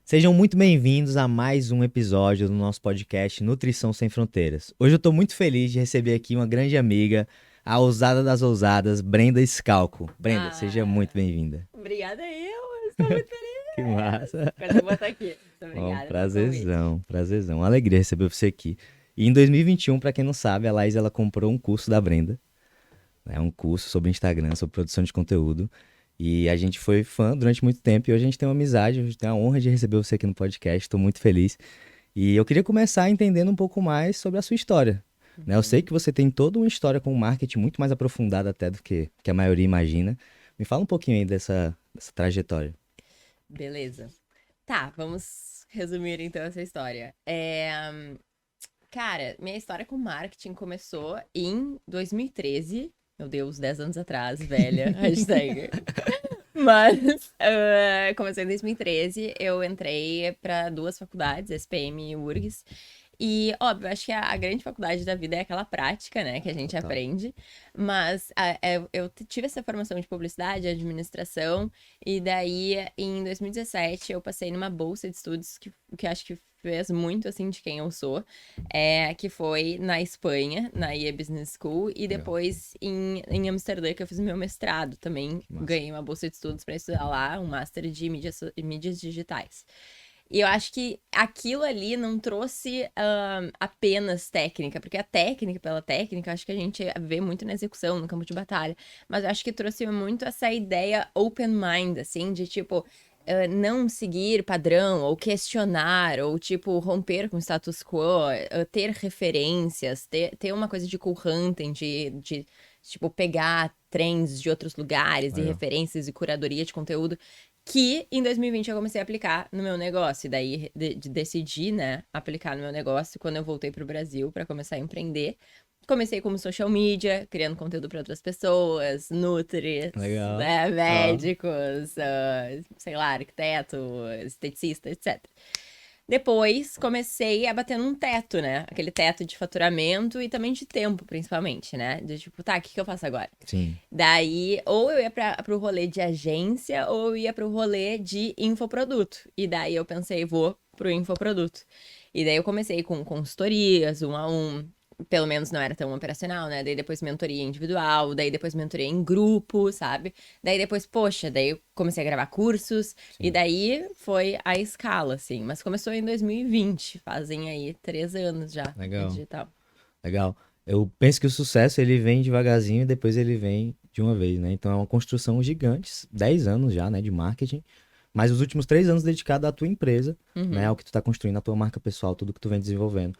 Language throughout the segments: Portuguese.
Sejam muito bem-vindos a mais um episódio do nosso podcast Nutrição Sem Fronteiras. Hoje eu estou muito feliz de receber aqui uma grande amiga, a ousada das ousadas, Brenda Scalco. Brenda, seja Ah, muito bem-vinda. obrigada eu estou muito Que feliz. massa. Coisa boa estar aqui. Muito Bom, obrigada pelo convite. prazerzão, prazerzão. Uma alegria receber você aqui. E em 2021, para quem não sabe, a Laís ela comprou um curso da Brenda, né? Um curso sobre Instagram, sobre produção de conteúdo. E a gente foi fã durante muito tempo e hoje a gente tem uma amizade, a gente tem a honra de receber você aqui no podcast. Estou muito feliz. E eu queria começar entendendo um pouco mais sobre a sua história. Né? Eu sei Uhum. que você tem toda uma história com marketing muito mais aprofundada até do que a maioria imagina. Me fala um pouquinho aí dessa trajetória. Beleza. Tá, vamos resumir então essa história. Cara, minha história com marketing começou em 2013. Meu Deus, 10 anos atrás, velha. Hashtag. Mas comecei em 2013, eu entrei para duas faculdades, SPM e URGS. E, óbvio, acho que a grande faculdade da vida é aquela prática, né, que a gente Total. aprende. Mas eu tive essa formação de publicidade, administração, e daí, em 2017, eu passei numa bolsa de estudos que acho que fez muito, assim, de quem eu sou, que foi na Espanha, na IE Business School, e Legal. depois em Amsterdã, que eu fiz o meu mestrado também. Que massa. Ganhei uma bolsa de estudos para estudar lá, um master de mídias digitais. E eu acho que aquilo ali não trouxe apenas técnica, porque a técnica pela técnica, acho que a gente vê muito na execução, no campo de batalha. Mas eu acho que trouxe muito essa ideia open mind, assim, de tipo, não seguir padrão, ou questionar, ou tipo, romper com o status quo, ter referências, ter uma coisa de cool hunting, de tipo, pegar trends de outros lugares e Legal. referências e curadoria de conteúdo que em 2020 eu comecei a aplicar no meu negócio. E daí decidi, né, aplicar no meu negócio quando eu voltei pro Brasil para começar a empreender. Comecei como social media, criando conteúdo para outras pessoas, nutris, Legal. né, Ó. médicos, sei lá, arquiteto, esteticista, etc. Depois comecei a bater num teto, né? Aquele teto de faturamento e também de tempo, principalmente, né? De tipo, tá, o que eu faço agora? Sim. Daí, ou eu ia pro rolê de agência, ou eu ia pro rolê de infoproduto. E daí eu pensei, vou pro infoproduto. E daí eu comecei com consultorias, um a um. Pelo menos não era tão operacional, né? Daí depois mentoria individual, daí depois mentoria em grupo, sabe? Daí depois, poxa, daí eu comecei a gravar cursos, e Sim. daí foi a escala, assim. Mas começou em 2020, fazem aí 3 anos já no Legal. digital. Legal. Eu penso que o sucesso ele vem devagarzinho e depois ele vem de uma vez, né? Então é uma construção gigante, 10 anos já, né, de marketing, mas os últimos 3 anos dedicado à tua empresa, né, Uhum, ao que tu tá construindo, a tua marca pessoal, tudo que tu vem desenvolvendo.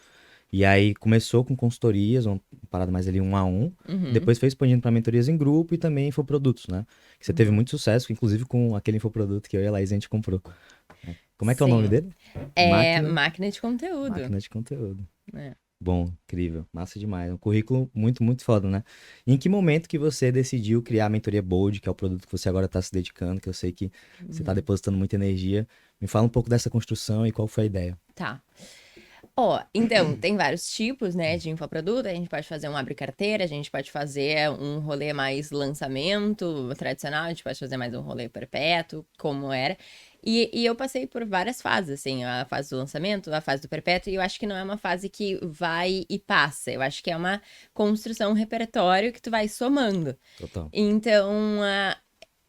E aí começou com consultorias, uma parada mais ali um a um, uhum, depois foi expandindo para mentorias em grupo e também infoprodutos, né? Que você teve uhum. muito sucesso, inclusive com aquele infoproduto que eu e a Laís a gente comprou. Como é que é o nome Sim. dele? É Máquina, máquina de conteúdo, Máquina de conteúdo. né? Bom, incrível, massa demais. Um currículo muito, muito foda, né? E em que momento que você decidiu criar a Mentoria Bold, que é o produto que você agora está se dedicando, que eu sei que você está Uhum. depositando muita energia. Me fala um pouco dessa construção e qual foi a ideia. Tá. Ó, então, tem vários tipos, né, de infoproduto. A gente pode fazer um abre carteira, a gente pode fazer um rolê mais lançamento tradicional, a gente pode fazer mais um rolê perpétuo, como era. E eu passei por várias fases, assim, a fase do lançamento, a fase do perpétuo, e eu acho que não é uma fase que vai e passa. Eu acho que é uma construção, um repertório que tu vai somando. Total. Então,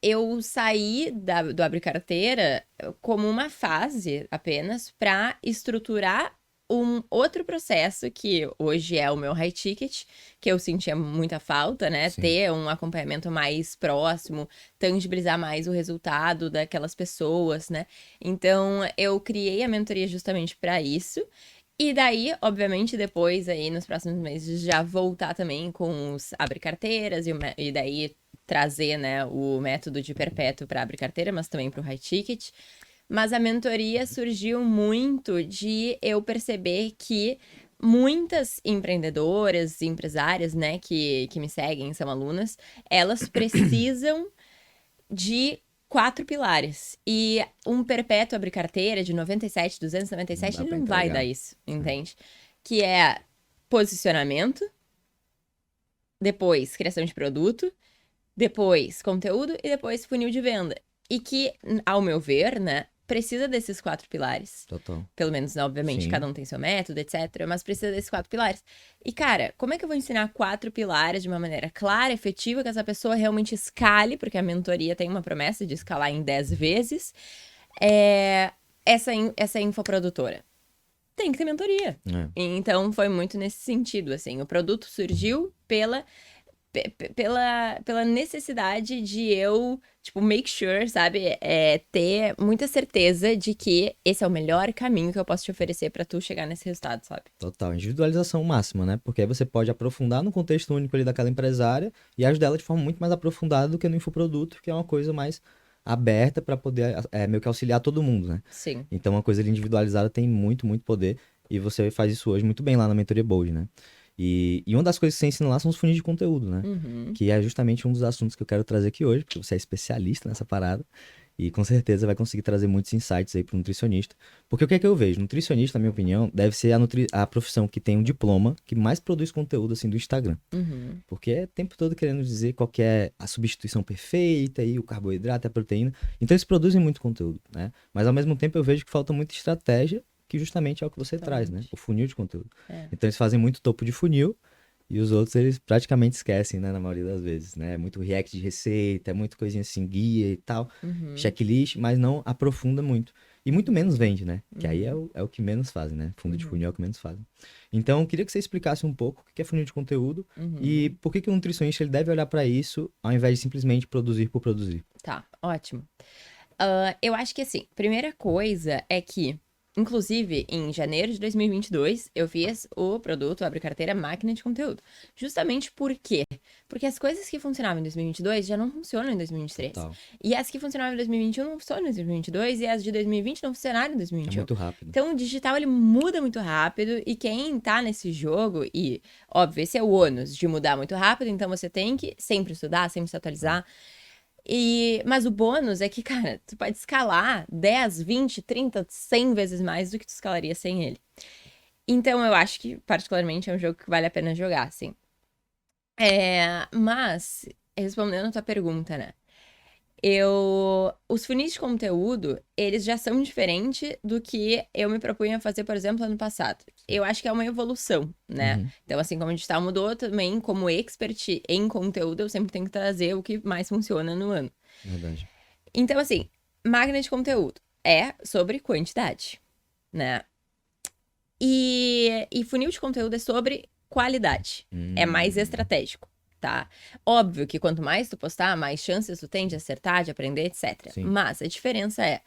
eu saí do Abre Carteira como uma fase apenas para estruturar um outro processo que hoje é o meu high ticket, que eu sentia muita falta, né? Sim. Ter um acompanhamento mais próximo, tangibilizar mais o resultado daquelas pessoas, né? Então, eu criei a mentoria justamente para isso. E daí, obviamente, depois aí nos próximos meses já voltar também com os abre carteiras e daí trazer, né, o método de perpétuo para abrir carteira, mas também para o high ticket. Mas a mentoria surgiu muito de eu perceber que muitas empreendedoras, empresárias, né, que me seguem, são alunas, elas precisam de 4 pilares. E um perpétuo abrir carteira de 97, Não 297, dá ele para não vai dar entregar. isso, É. entende? Que é posicionamento, depois criação de produto, depois conteúdo e depois funil de venda. E que, ao meu ver, né, precisa desses 4 pilares. Total. Pelo menos, né, obviamente, Sim. cada um tem seu método, etc. Mas precisa desses 4 pilares. E, cara, como é que eu vou ensinar 4 pilares de uma maneira clara, efetiva, que essa pessoa realmente escale, porque a mentoria tem uma promessa de escalar em 10 vezes, essa infoprodutora? Tem que ter mentoria. É. Então, foi muito nesse sentido, assim. O produto surgiu pela necessidade de eu, tipo, make sure, sabe? Ter muita certeza de que esse é o melhor caminho que eu posso te oferecer pra tu chegar nesse resultado, sabe? Total, individualização máxima, né? Porque aí você pode aprofundar no contexto único ali daquela empresária e ajudar ela de forma muito mais aprofundada do que no infoproduto, que é uma coisa mais aberta para poder meio que auxiliar todo mundo, né? Sim. Então, uma coisa ali individualizada tem muito, muito poder e você faz isso hoje muito bem lá na Mentoria Bold, né? E uma das coisas que você ensina lá são os funis de conteúdo, né? Uhum. Que é justamente um dos assuntos que eu quero trazer aqui hoje, porque você é especialista nessa parada. E com certeza vai conseguir trazer muitos insights aí para o nutricionista. Porque o que é que eu vejo? Nutricionista, na minha opinião, deve ser a profissão que tem um diploma que mais produz conteúdo assim do Instagram. Uhum. Porque é o tempo todo querendo dizer qual que é a substituição perfeita e o carboidrato e a proteína. Então eles produzem muito conteúdo, né? Mas ao mesmo tempo eu vejo que falta muita estratégia, que justamente é o que você traz, né? O funil de conteúdo. Então eles fazem muito topo de funil e os outros eles praticamente esquecem, né? Na maioria das vezes, né? É muito react de receita, é muito coisinha assim, guia e tal, checklist, mas não aprofunda muito. E muito menos vende, né? Que aí é o que menos fazem, né? Fundo de funil é o que menos fazem. Então, eu queria que você explicasse um pouco o que é funil de conteúdo e por que o nutricionista ele deve olhar para isso ao invés de simplesmente produzir por produzir. Tá, ótimo. Eu acho que, assim, primeira coisa é que, inclusive, em janeiro de 2022, eu fiz o produto Abre Carteira Máquina de Conteúdo. Justamente por quê? Porque as coisas que funcionavam em 2022 já não funcionam em 2023. Total. E as que funcionavam em 2021 não funcionam em 2022 e as de 2020 não funcionaram em É 2021. muito rápido. Então, o digital, ele muda muito rápido e quem tá nesse jogo, e, óbvio, esse é o ônus de mudar muito rápido, então você tem que sempre estudar, sempre se atualizar. Mas o bônus é que, cara, tu pode escalar 10, 20, 30, 100 vezes mais do que tu escalaria sem ele. Então, eu acho que, particularmente, é um jogo que vale a pena jogar, assim. Mas, respondendo a tua pergunta, né? Os funis de conteúdo, eles já são diferentes do que eu me propunha fazer, por exemplo, ano passado. Eu acho que é uma evolução, né? Então, assim como o digital mudou, também como expert em conteúdo, eu sempre tenho que trazer o que mais funciona no ano. Verdade. Então, assim, máquina de conteúdo é sobre quantidade, né? E funil de conteúdo é sobre qualidade. É mais estratégico, tá? Óbvio que quanto mais tu postar, mais chances tu tem de acertar, de aprender, etc. Sim. Mas a diferença é,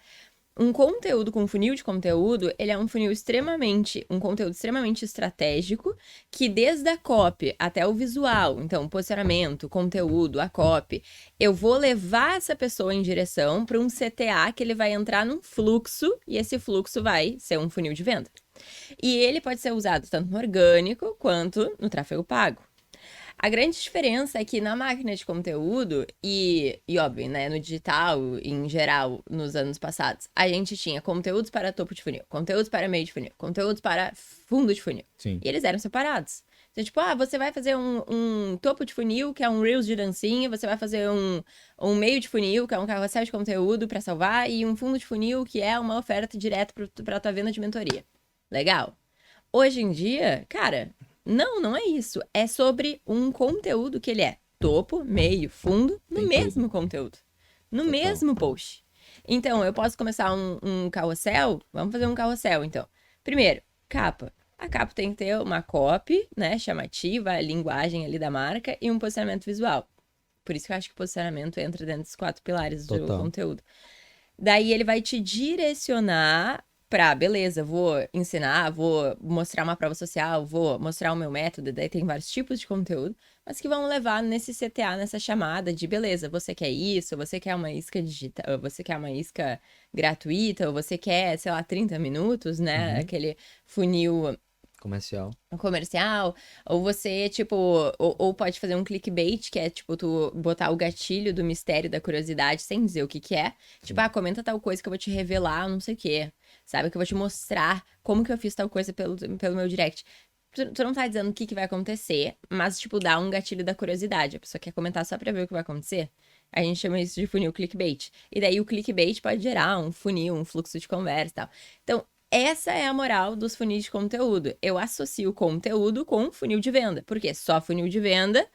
um conteúdo com funil de conteúdo, ele é um conteúdo extremamente estratégico, que desde a copy até o visual, então posicionamento, conteúdo, a copy, eu vou levar essa pessoa em direção para um CTA que ele vai entrar num fluxo e esse fluxo vai ser um funil de venda. E ele pode ser usado tanto no orgânico quanto no tráfego pago. A grande diferença é que na máquina de conteúdo e óbvio, né, no digital, em geral, nos anos passados, a gente tinha conteúdos para topo de funil, conteúdos para meio de funil, conteúdos para fundo de funil. Sim. E eles eram separados. Então, tipo, você vai fazer um topo de funil, que é um Reels de dancinha, você vai fazer um meio de funil, que é um carrossel de conteúdo para salvar, e um fundo de funil, que é uma oferta direta para tua venda de mentoria. Legal. Hoje em dia, cara, não é isso. É sobre um conteúdo que ele é topo, meio, fundo, no Tem mesmo conteúdo. No Total. mesmo post. Então, eu posso começar um carrossel. Vamos fazer um carrossel, então. Primeiro, capa. A capa tem que ter uma copy, né, chamativa, a linguagem ali da marca e um posicionamento visual. Por isso que eu acho que o posicionamento entra dentro dos 4 pilares do Total. conteúdo. Daí ele vai te direcionar pra, beleza, vou ensinar, vou mostrar uma prova social, vou mostrar o meu método, daí tem vários tipos de conteúdo, mas que vão levar nesse CTA, nessa chamada de, beleza, você quer isso, você quer uma isca digital, você quer uma isca gratuita, ou você quer, sei lá, 30 minutos, né, aquele funil comercial, ou você, tipo, ou pode fazer um clickbait, que é, tipo, tu botar o gatilho do mistério, da curiosidade, sem dizer o que que é. Tipo, comenta tal coisa que eu vou te revelar, não sei o quê. Sabe? Que eu vou te mostrar como que eu fiz tal coisa pelo meu direct. Tu não tá dizendo o que vai acontecer, mas, tipo, dá um gatilho da curiosidade. A pessoa quer comentar só pra ver o que vai acontecer. A gente chama isso de funil clickbait. E daí o clickbait pode gerar um funil, um fluxo de conversa e tal. Então, essa é a moral dos funis de conteúdo. Eu associo conteúdo com funil de venda. Porque só funil de venda...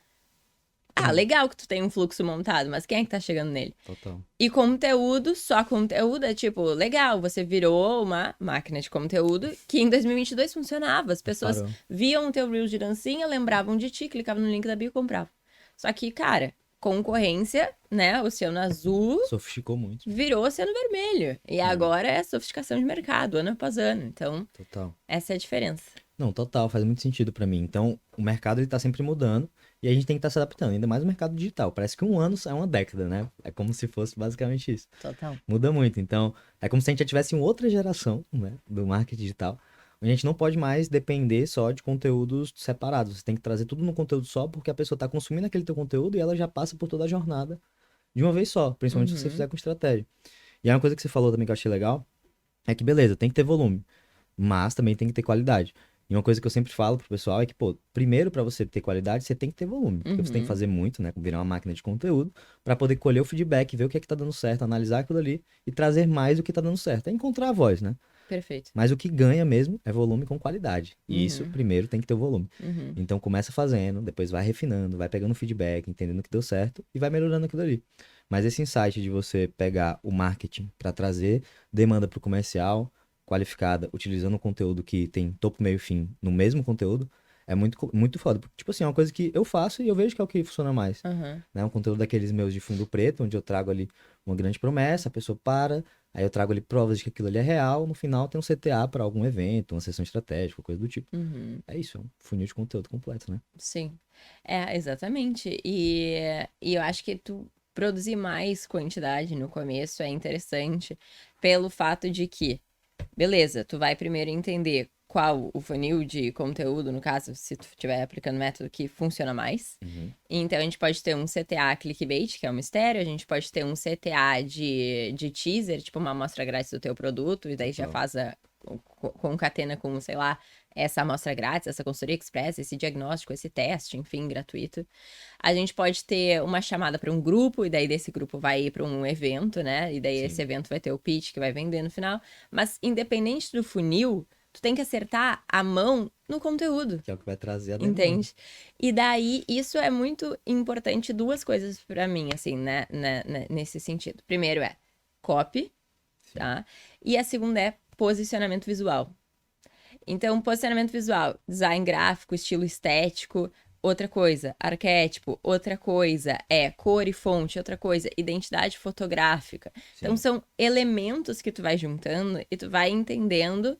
Ah, legal que tu tem um fluxo montado, mas quem é que tá chegando nele? Total. E conteúdo, só conteúdo, é tipo, legal, você virou uma máquina de conteúdo que em 2022 funcionava. As pessoas Parou. viam o teu Reels de dancinha, lembravam de ti, clicavam no link da bio e compravam. Só que, cara, concorrência, né, oceano azul Sofisticou muito. virou oceano vermelho. E agora é sofisticação de mercado, ano após ano. Então, Total. essa é a diferença. Não, total, faz muito sentido pra mim. Então, o mercado ele tá sempre mudando e a gente tem que estar se adaptando, ainda mais o mercado digital. Parece que um ano é uma década, né? É como se fosse basicamente isso. Total. Muda muito. Então, é como se a gente já tivesse uma outra geração, né, do marketing digital. A gente não pode mais depender só de conteúdos separados. Você tem que trazer tudo no conteúdo só, porque a pessoa está consumindo aquele teu conteúdo e ela já passa por toda a jornada de uma vez só, principalmente se você fizer com estratégia. E uma coisa que você falou também que eu achei legal é que, beleza, tem que ter volume, mas também tem que ter qualidade. E uma coisa que eu sempre falo pro pessoal é que, pô, primeiro pra você ter qualidade, você tem que ter volume. Porque você tem que fazer muito, né? Virar uma máquina de conteúdo pra poder colher o feedback, ver o que é que tá dando certo, analisar aquilo ali e trazer mais do que tá dando certo. É encontrar a voz, né? Perfeito. Mas o que ganha mesmo é volume com qualidade. E isso, primeiro, tem que ter o volume. Uhum. Então começa fazendo, depois vai refinando, vai pegando feedback, entendendo o que deu certo e vai melhorando aquilo ali. Mas esse insight de você pegar o marketing para trazer demanda para o comercial qualificada, utilizando um conteúdo que tem topo, meio e fim no mesmo conteúdo, é muito foda. Porque, tipo assim, é uma coisa que eu faço e eu vejo que é o que funciona mais. Uhum. Né? Um conteúdo daqueles meus de fundo preto, onde eu trago ali uma grande promessa, a pessoa para, aí eu trago ali provas de que aquilo ali é real, no final tem um CTA para algum evento, uma sessão estratégica, coisa do tipo. Uhum. É isso, é um funil de conteúdo completo, né? Sim. É, exatamente. E eu acho que tu produzir mais quantidade no começo é interessante pelo fato de que, beleza, tu vai primeiro entender qual o funil de conteúdo, no caso, se tu estiver aplicando método que funciona mais. Então, a gente pode ter um CTA clickbait, que é um mistério, a gente pode ter um CTA de teaser, tipo uma amostra grátis do teu produto, e daí já faz concatena com, sei lá, essa amostra grátis, essa consultoria express, esse diagnóstico, esse teste, enfim, gratuito. A gente pode ter uma chamada para um grupo, e daí desse grupo vai ir para um evento, né? E daí esse evento vai ter o pitch que vai vender no final. Mas independente do funil, tu tem que acertar a mão no conteúdo. Que é o que vai trazer a demanda. Entende? E daí, isso é muito importante, duas coisas pra mim, assim, né, nesse sentido. Primeiro é copy, tá? E a segunda é posicionamento visual. Então, posicionamento visual, design gráfico, estilo estético, outra coisa, arquétipo, outra coisa é cor e fonte, outra coisa, identidade fotográfica. Então, são elementos que tu vai juntando e tu vai entendendo o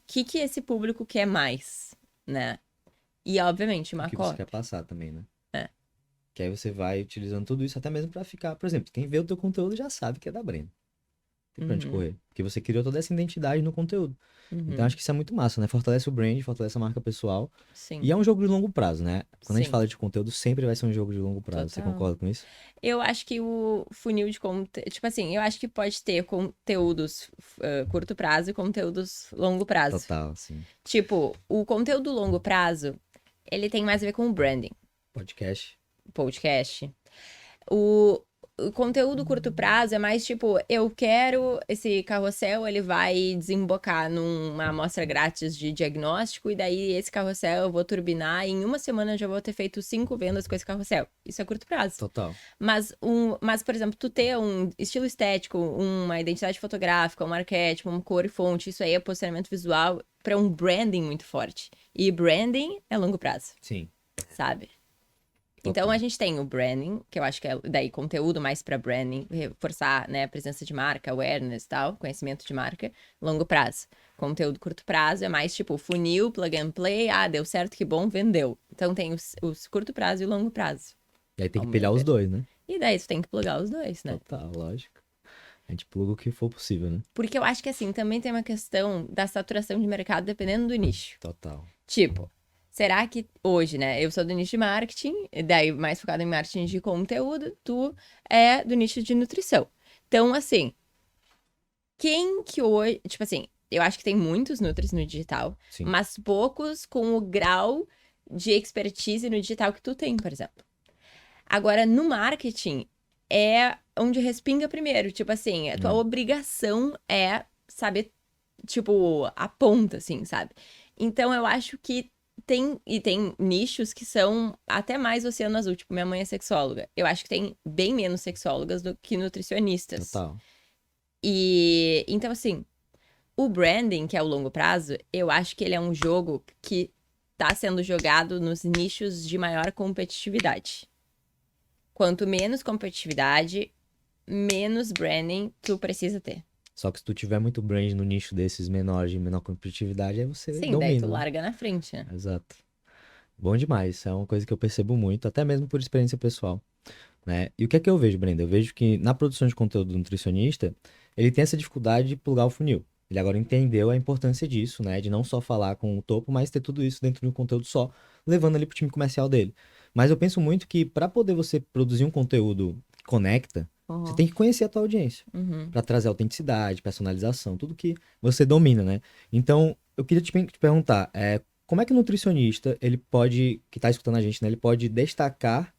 que esse público quer mais, né? E, obviamente, uma O que copy. você quer passar também, né? É. Que aí você vai utilizando tudo isso até mesmo pra ficar... Por exemplo, quem vê o teu conteúdo já sabe que é da Brenda. Tem pra onde correr. Porque você criou toda essa identidade no conteúdo. Então, acho que isso é muito massa, né? Fortalece o brand, fortalece a marca pessoal. Sim. E é um jogo de longo prazo, né? Quando a gente Sim. fala de conteúdo, sempre vai ser um jogo de longo prazo. Você Total. concorda com isso? Eu acho que o funil de conteúdo... Tipo assim, eu acho que pode ter conteúdos curto prazo e conteúdos longo prazo. Total, sim. Tipo, o conteúdo longo prazo, ele tem mais a ver com o branding. Podcast. O conteúdo curto prazo é mais tipo, eu quero esse carrossel, ele vai desembocar numa amostra grátis de diagnóstico, e daí esse carrossel eu vou turbinar e em uma semana eu já vou ter feito 5 vendas com esse carrossel. Isso é curto prazo. Total. Mas, por exemplo, tu ter um estilo estético, uma identidade fotográfica, um arquétipo, uma cor e fonte, isso aí é posicionamento visual para um branding muito forte. E branding é longo prazo, Sim. sabe? Então, a gente tem o branding, que eu acho que é daí conteúdo mais para branding, reforçar, né, a presença de marca, awareness e tal, conhecimento de marca, longo prazo. Conteúdo curto prazo é mais tipo funil, plug and play, deu certo, que bom, vendeu. Então, tem os curto prazo e o longo prazo. E aí tem que Ao pilhar meu os ver. dois, né? E daí tu tem que plugar os dois, né? Total, lógico. A gente pluga o que for possível, né? Porque eu acho que assim, também tem uma questão da saturação de mercado dependendo do nicho. Total. Tipo, será que hoje, né? Eu sou do nicho de marketing, daí mais focado em marketing de conteúdo, tu é do nicho de nutrição. Então, assim, quem que hoje. Tipo assim, eu acho que tem muitos nutris no digital, Sim. mas poucos com o grau de expertise no digital que tu tem, por exemplo. Agora, no marketing, é onde respinga primeiro. Tipo assim, a tua Hum. obrigação é saber, tipo, a ponta, assim, sabe? Então eu acho que tem nichos que são até mais oceano azul. Tipo, minha mãe é sexóloga. Eu acho que tem bem menos sexólogas do que nutricionistas. Total. E então, assim, o branding, que é o longo prazo, eu acho que ele é um jogo que tá sendo jogado nos nichos de maior competitividade. Quanto menos competitividade, menos branding tu precisa ter. Só que se tu tiver muito brand no nicho desses menores de menor competitividade, aí você Sim, daí tu domina, né? larga na frente, né? Exato. Bom demais. É uma coisa que eu percebo muito, até mesmo por experiência pessoal, né? E o que é que eu vejo, Brenda? Eu vejo que na produção de conteúdo do nutricionista, ele tem essa dificuldade de plugar o funil. Ele agora entendeu a importância disso, né? De não só falar com o topo, mas ter tudo isso dentro de um conteúdo só, levando ali pro time comercial dele. Mas eu penso muito que para poder você produzir um conteúdo que conecta, você Uhum. tem que conhecer a tua audiência, Uhum. para trazer autenticidade, personalização, tudo que você domina, né? Então, eu queria te perguntar, como é que o nutricionista, ele pode, que está escutando a gente, né? Ele pode destacar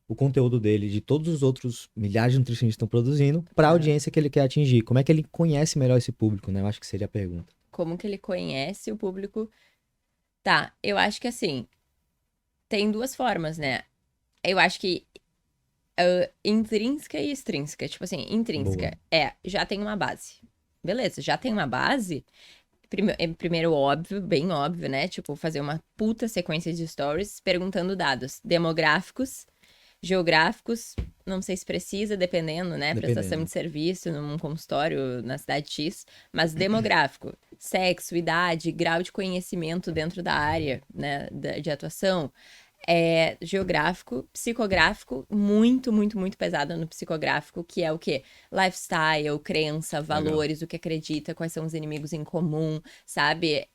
o conteúdo dele de todos os outros milhares de nutricionistas que estão produzindo para a Aham. audiência que ele quer atingir? Como é que ele conhece melhor esse público, né? Eu acho que seria a pergunta. Como que ele conhece o público? Tá, eu acho que assim, tem duas formas, né? Eu acho que intrínseca e extrínseca. Tipo assim, Boa. intrínseca já tem uma base. Beleza, já tem uma base. Primeiro, óbvio, bem óbvio, né? Tipo, fazer uma puta sequência de stories perguntando dados demográficos, geográficos, não sei se precisa, dependendo, né? Prestação Dependendo. de serviço num consultório na cidade X, mas demográfico, sexo, idade, grau de conhecimento dentro da área, né, de atuação. Geográfico, psicográfico, muito, muito, muito pesado no psicográfico, que é o quê? Lifestyle, crença, Legal. valores, o que acredita, quais são os inimigos em comum, sabe?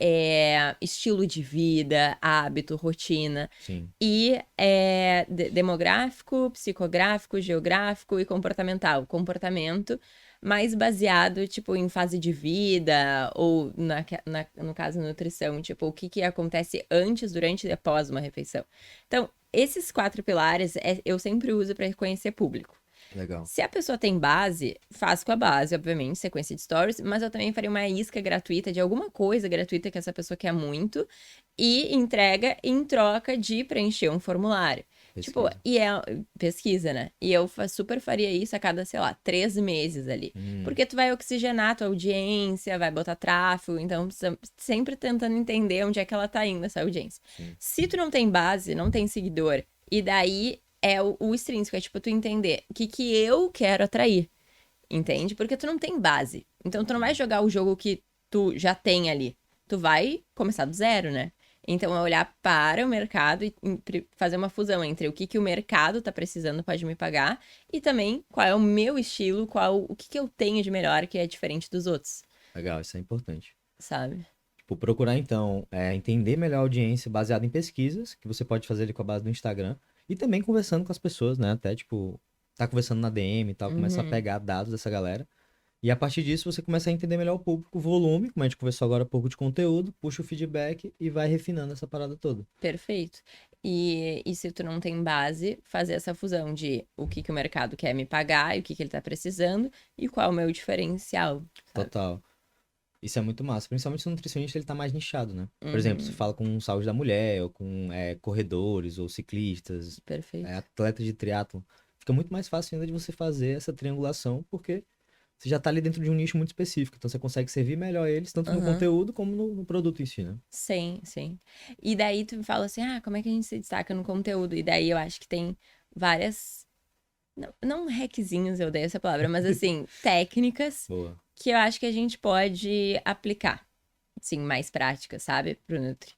Estilo de vida, hábito, rotina. Sim. E demográfico, psicográfico, geográfico e comportamental. Comportamento mais baseado, tipo, em fase de vida, ou no caso, nutrição, tipo, o que que acontece antes, durante e após uma refeição. Então, esses 4 pilares eu sempre uso para reconhecer público. Legal. Se a pessoa tem base, faço com a base, obviamente, sequência de stories, mas eu também faria uma isca gratuita de alguma coisa gratuita que essa pessoa quer muito e entrega em troca de preencher um formulário. Tipo, Pesquisa. e é pesquisa, né? E eu super faria isso a cada, sei lá, 3 meses ali. Hum, Porque tu vai oxigenar a tua audiência, vai botar tráfego, então sempre tentando entender onde é que ela tá indo, essa audiência. sim. Se tu não tem base, não tem seguidor, e daí o extrínseco, é tipo tu entender o que que eu quero atrair, entende? Porque tu não tem base. Então tu não vai jogar o jogo que tu já tem ali. Tu vai começar do zero, né? Então é olhar para o mercado e fazer uma fusão entre o que que o mercado tá precisando, pode me pagar, e também qual é o meu estilo, o que que eu tenho de melhor que é diferente dos outros, Legal, isso é importante. sabe? Tipo, procurar então entender melhor a audiência baseado em pesquisas, que você pode fazer ali com a base do Instagram, e também conversando com as pessoas, né? Até, tipo, tá conversando na DM e tal, começa a Uhum, pegar dados dessa galera. E a partir disso você começa a entender melhor o público, o volume, como a gente conversou agora há pouco de conteúdo, puxa o feedback e vai refinando essa parada toda. perfeito. E se tu não tem base, fazer essa fusão de o que que o mercado quer me pagar e o que que ele tá precisando e qual é o meu diferencial, sabe? Total. Isso é muito massa. Principalmente se o nutricionista ele tá mais nichado, né? Por exemplo, se Uhum, fala com saúde da mulher, ou com corredores, ou ciclistas, perfeito. atletas de triatlon. Fica muito mais fácil ainda de você fazer essa triangulação, porque você já tá ali dentro de um nicho muito específico. Então você consegue servir melhor eles, tanto no Aham. conteúdo como no produto em si, né? Sim, sim. E daí tu me fala assim, como é que a gente se destaca no conteúdo? E daí eu acho que tem várias, não hackzinhos, eu odeio essa palavra, mas assim, técnicas Boa. que eu acho que a gente pode aplicar, assim, mais práticas, sabe, pro Nutri.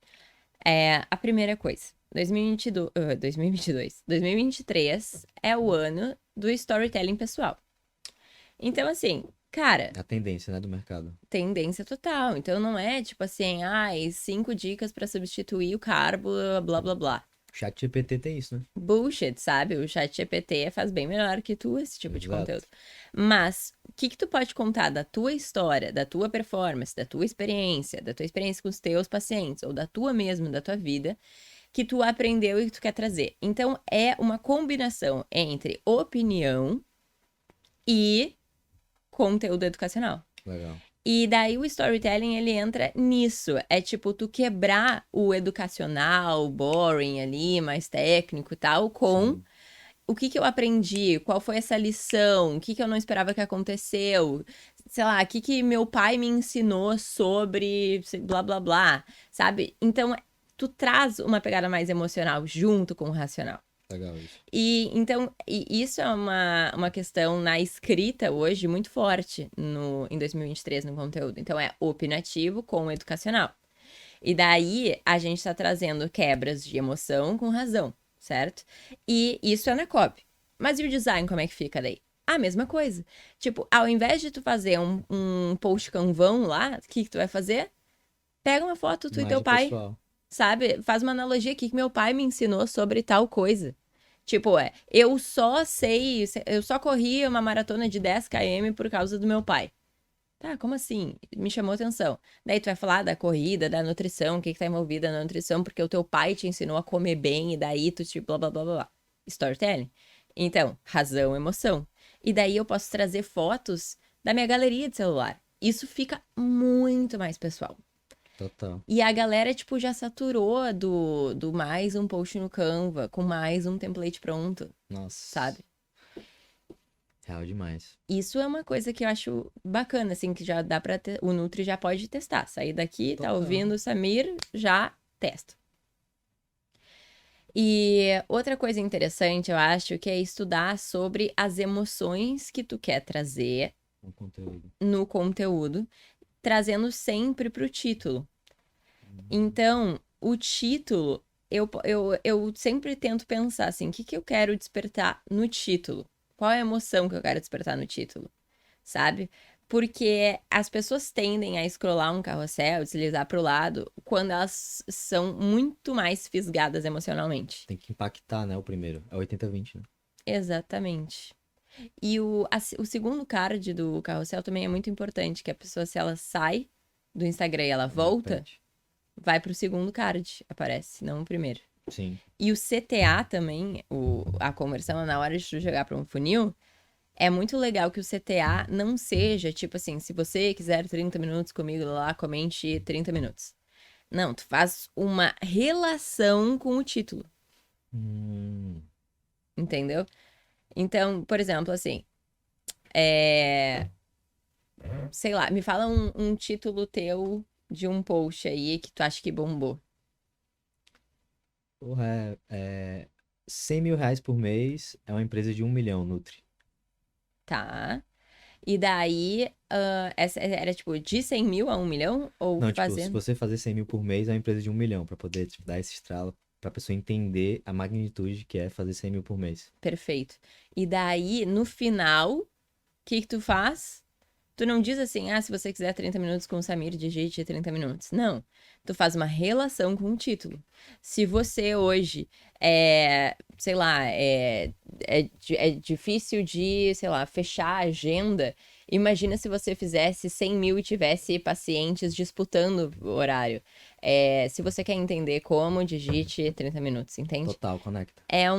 A primeira coisa, 2022, 2022, 2023 é o ano do storytelling pessoal. Então, assim, cara, A tendência, né, do mercado. tendência total. Então não é tipo assim, 5 dicas pra substituir o carbo, blá blá blá. O chat GPT tem isso, né? Bullshit, sabe? O chat GPT faz bem melhor que tu esse tipo de Exato. conteúdo. Mas o que que tu pode contar da tua história, da tua performance, da tua experiência com os teus pacientes ou da tua mesmo, da tua vida, que tu aprendeu e que tu quer trazer. Então, é uma combinação entre opinião e conteúdo educacional. Legal. E daí o storytelling, ele entra nisso. É tipo, tu quebrar o educacional, boring ali, mais técnico e tal, com Sim. o que que eu aprendi, qual foi essa lição, o que que eu não esperava que aconteceu, sei lá, o que que meu pai me ensinou sobre blá blá blá, sabe? Então, tu traz uma pegada mais emocional junto com o racional. Legal isso. E então, isso é uma questão na escrita hoje muito forte em 2023 no conteúdo. Então, é opinativo com educacional. E daí a gente está trazendo quebras de emoção com razão, certo? E isso é na copy. Mas e o design, como é que fica daí? A mesma coisa. Tipo, ao invés de tu fazer um post canvão lá, o que, que tu vai fazer? Pega uma foto tu e teu Imagem pai, pessoal. sabe? Faz uma analogia aqui que meu pai me ensinou sobre tal coisa. Tipo, eu só corri uma maratona de 10 km por causa do meu pai. Tá, como assim? Me chamou atenção. Daí tu vai falar da corrida, da nutrição, o que que tá envolvida na nutrição, porque o teu pai te ensinou a comer bem e daí tu te blá blá blá blá blá. Storytelling. Então, razão, emoção. E daí eu posso trazer fotos da minha galeria de celular. Isso fica muito mais pessoal. Total. E a galera, tipo, já saturou do mais um post no Canva, com mais um template pronto, Nossa. sabe? Real demais. Isso é uma coisa que eu acho bacana, assim, que já dá pra ter. O Nutri já pode testar. Sair daqui, tá Total. ouvindo o Samir, já testa. E outra coisa interessante, eu acho, que é estudar sobre as emoções que tu quer trazer Um conteúdo. no conteúdo, trazendo sempre pro título. Então, o título, eu sempre tento pensar assim, o que que eu quero despertar no título? Qual é a emoção que eu quero despertar no título? Sabe? Porque as pessoas tendem a scrollar um carrossel, deslizar para o lado, quando elas são muito mais fisgadas emocionalmente. Tem que impactar, né? O primeiro. É 80-20, né? Exatamente. E o segundo card do carrossel também é muito importante, que a pessoa, se ela sai do Instagram e ela volta, Repete. vai pro segundo card, aparece, não o primeiro. Sim. E o CTA também, a conversão na hora de tu jogar para um funil, é muito legal que o CTA não seja, tipo assim, se você quiser 30 minutos comigo lá, comente 30 minutos. Não, tu faz uma relação com o título, Hum, entendeu? Então, por exemplo, assim, é... sei lá, me fala um título teu de um post aí que tu acha que bombou. porra, 100 mil reais por mês é uma empresa de 1 milhão, Nutri. Tá. E daí, essa era tipo de 100 mil a 1 milhão? Ou Não, tipo, se fazendo? você fazer 100 mil por mês, é uma empresa de 1 milhão, pra poder tipo, dar esse estralo, pra pessoa entender a magnitude que é fazer 100 mil por mês. Perfeito. E daí, no final, o que que tu faz? Tu não diz assim, se você quiser 30 minutos com o Samir, digite 30 minutos. Não. Tu faz uma relação com o título. Se você hoje sei lá, é difícil de, sei lá, fechar a agenda, imagina se você fizesse 100 mil e tivesse pacientes disputando o horário. Se você quer entender como, digite 30 minutos, entende? Total, conecta. É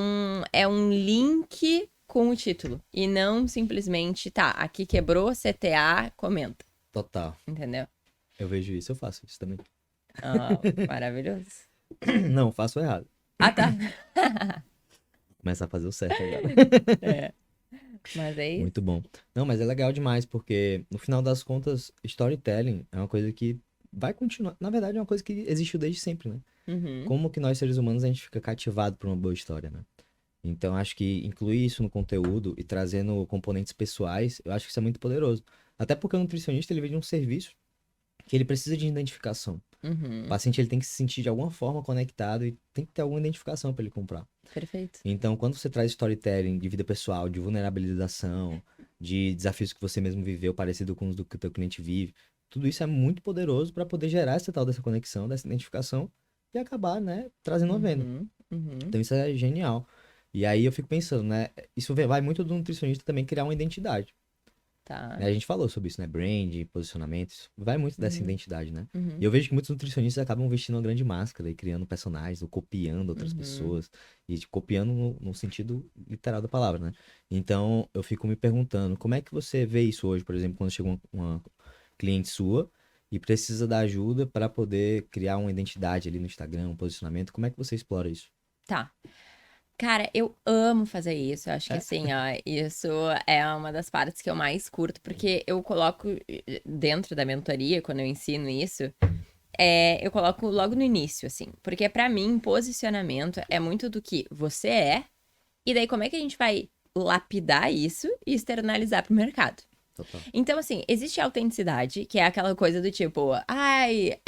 um link com o título. E não simplesmente, tá, aqui quebrou, CTA, comenta. Total. Entendeu? Eu vejo isso, eu faço isso também. Ah, maravilhoso. Não, faço errado. Ah, tá. Começar a fazer o certo agora. É. Mas é isso. Muito bom. Não, mas é legal demais, porque no final das contas, storytelling é uma coisa que vai continuar. Na verdade, é uma coisa que existiu desde sempre, né? Uhum. Como que nós, seres humanos, a gente fica cativado por uma boa história, né? Então, acho que incluir isso no conteúdo e trazendo componentes pessoais, eu acho que isso é muito poderoso. Até porque o nutricionista, ele vende um serviço que ele precisa de identificação. O Uhum. paciente, ele tem que se sentir de alguma forma conectado e tem que ter alguma identificação para ele comprar. Perfeito. Então, quando você traz storytelling de vida pessoal, de vulnerabilização, de desafios que você mesmo viveu, parecido com os do que o teu cliente vive, tudo isso é muito poderoso para poder gerar essa tal dessa conexão, dessa identificação e acabar, né, trazendo uma venda. Uhum. Uhum. Então, isso é genial. E aí eu fico pensando, né, isso vai muito do nutricionista também criar uma identidade. Tá. A gente falou sobre isso, né? Brand, posicionamento, isso vai muito dessa Uhum. identidade, né? Uhum. E eu vejo que muitos nutricionistas acabam vestindo uma grande máscara e criando personagens, ou copiando outras Uhum. pessoas, e tipo, copiando no sentido literal da palavra, né? Então, eu fico me perguntando, como é que você vê isso hoje, por exemplo, quando chega uma cliente sua e precisa da ajuda para poder criar uma identidade ali no Instagram, um posicionamento, como é que você explora isso? Tá. Cara, eu amo fazer isso. Eu acho que É? assim, ó, isso é uma das partes que eu mais curto, porque eu coloco dentro da mentoria, quando eu ensino isso, eu coloco logo no início, assim. Porque pra mim, posicionamento é muito do que você é, e daí como é que a gente vai lapidar isso e externalizar pro mercado. Total. Então, assim, existe a autenticidade, que é aquela coisa do tipo, ai,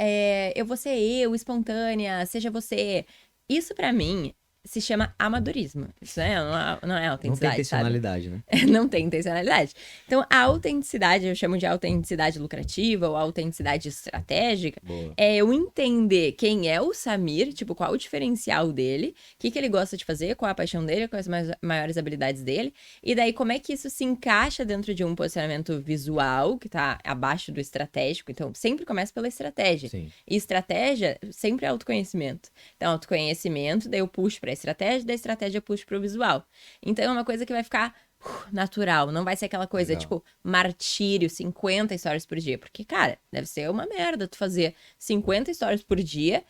eu vou ser eu, espontânea, seja você. Isso pra mim se chama amadorismo. Isso não é Não tem autenticidade, sabe? intencionalidade, né? Não tem intencionalidade. Então, a autenticidade, eu chamo de autenticidade lucrativa ou autenticidade estratégica, Boa. é eu entender quem é o Samir, tipo, qual o diferencial dele, o que ele gosta de fazer, qual a paixão dele, quais as maiores habilidades dele, e daí como é que isso se encaixa dentro de um posicionamento visual, que tá abaixo do estratégico. Então, sempre começa pela estratégia. Sim. E estratégia sempre é autoconhecimento. Então, autoconhecimento, daí eu puxo pra estratégia, da estratégia eu puxo pro visual. Então, é uma coisa que vai ficar natural, não vai ser aquela coisa, Legal. tipo, martírio, 50 stories por dia. Porque, cara, deve ser uma merda tu fazer 50 stories por dia,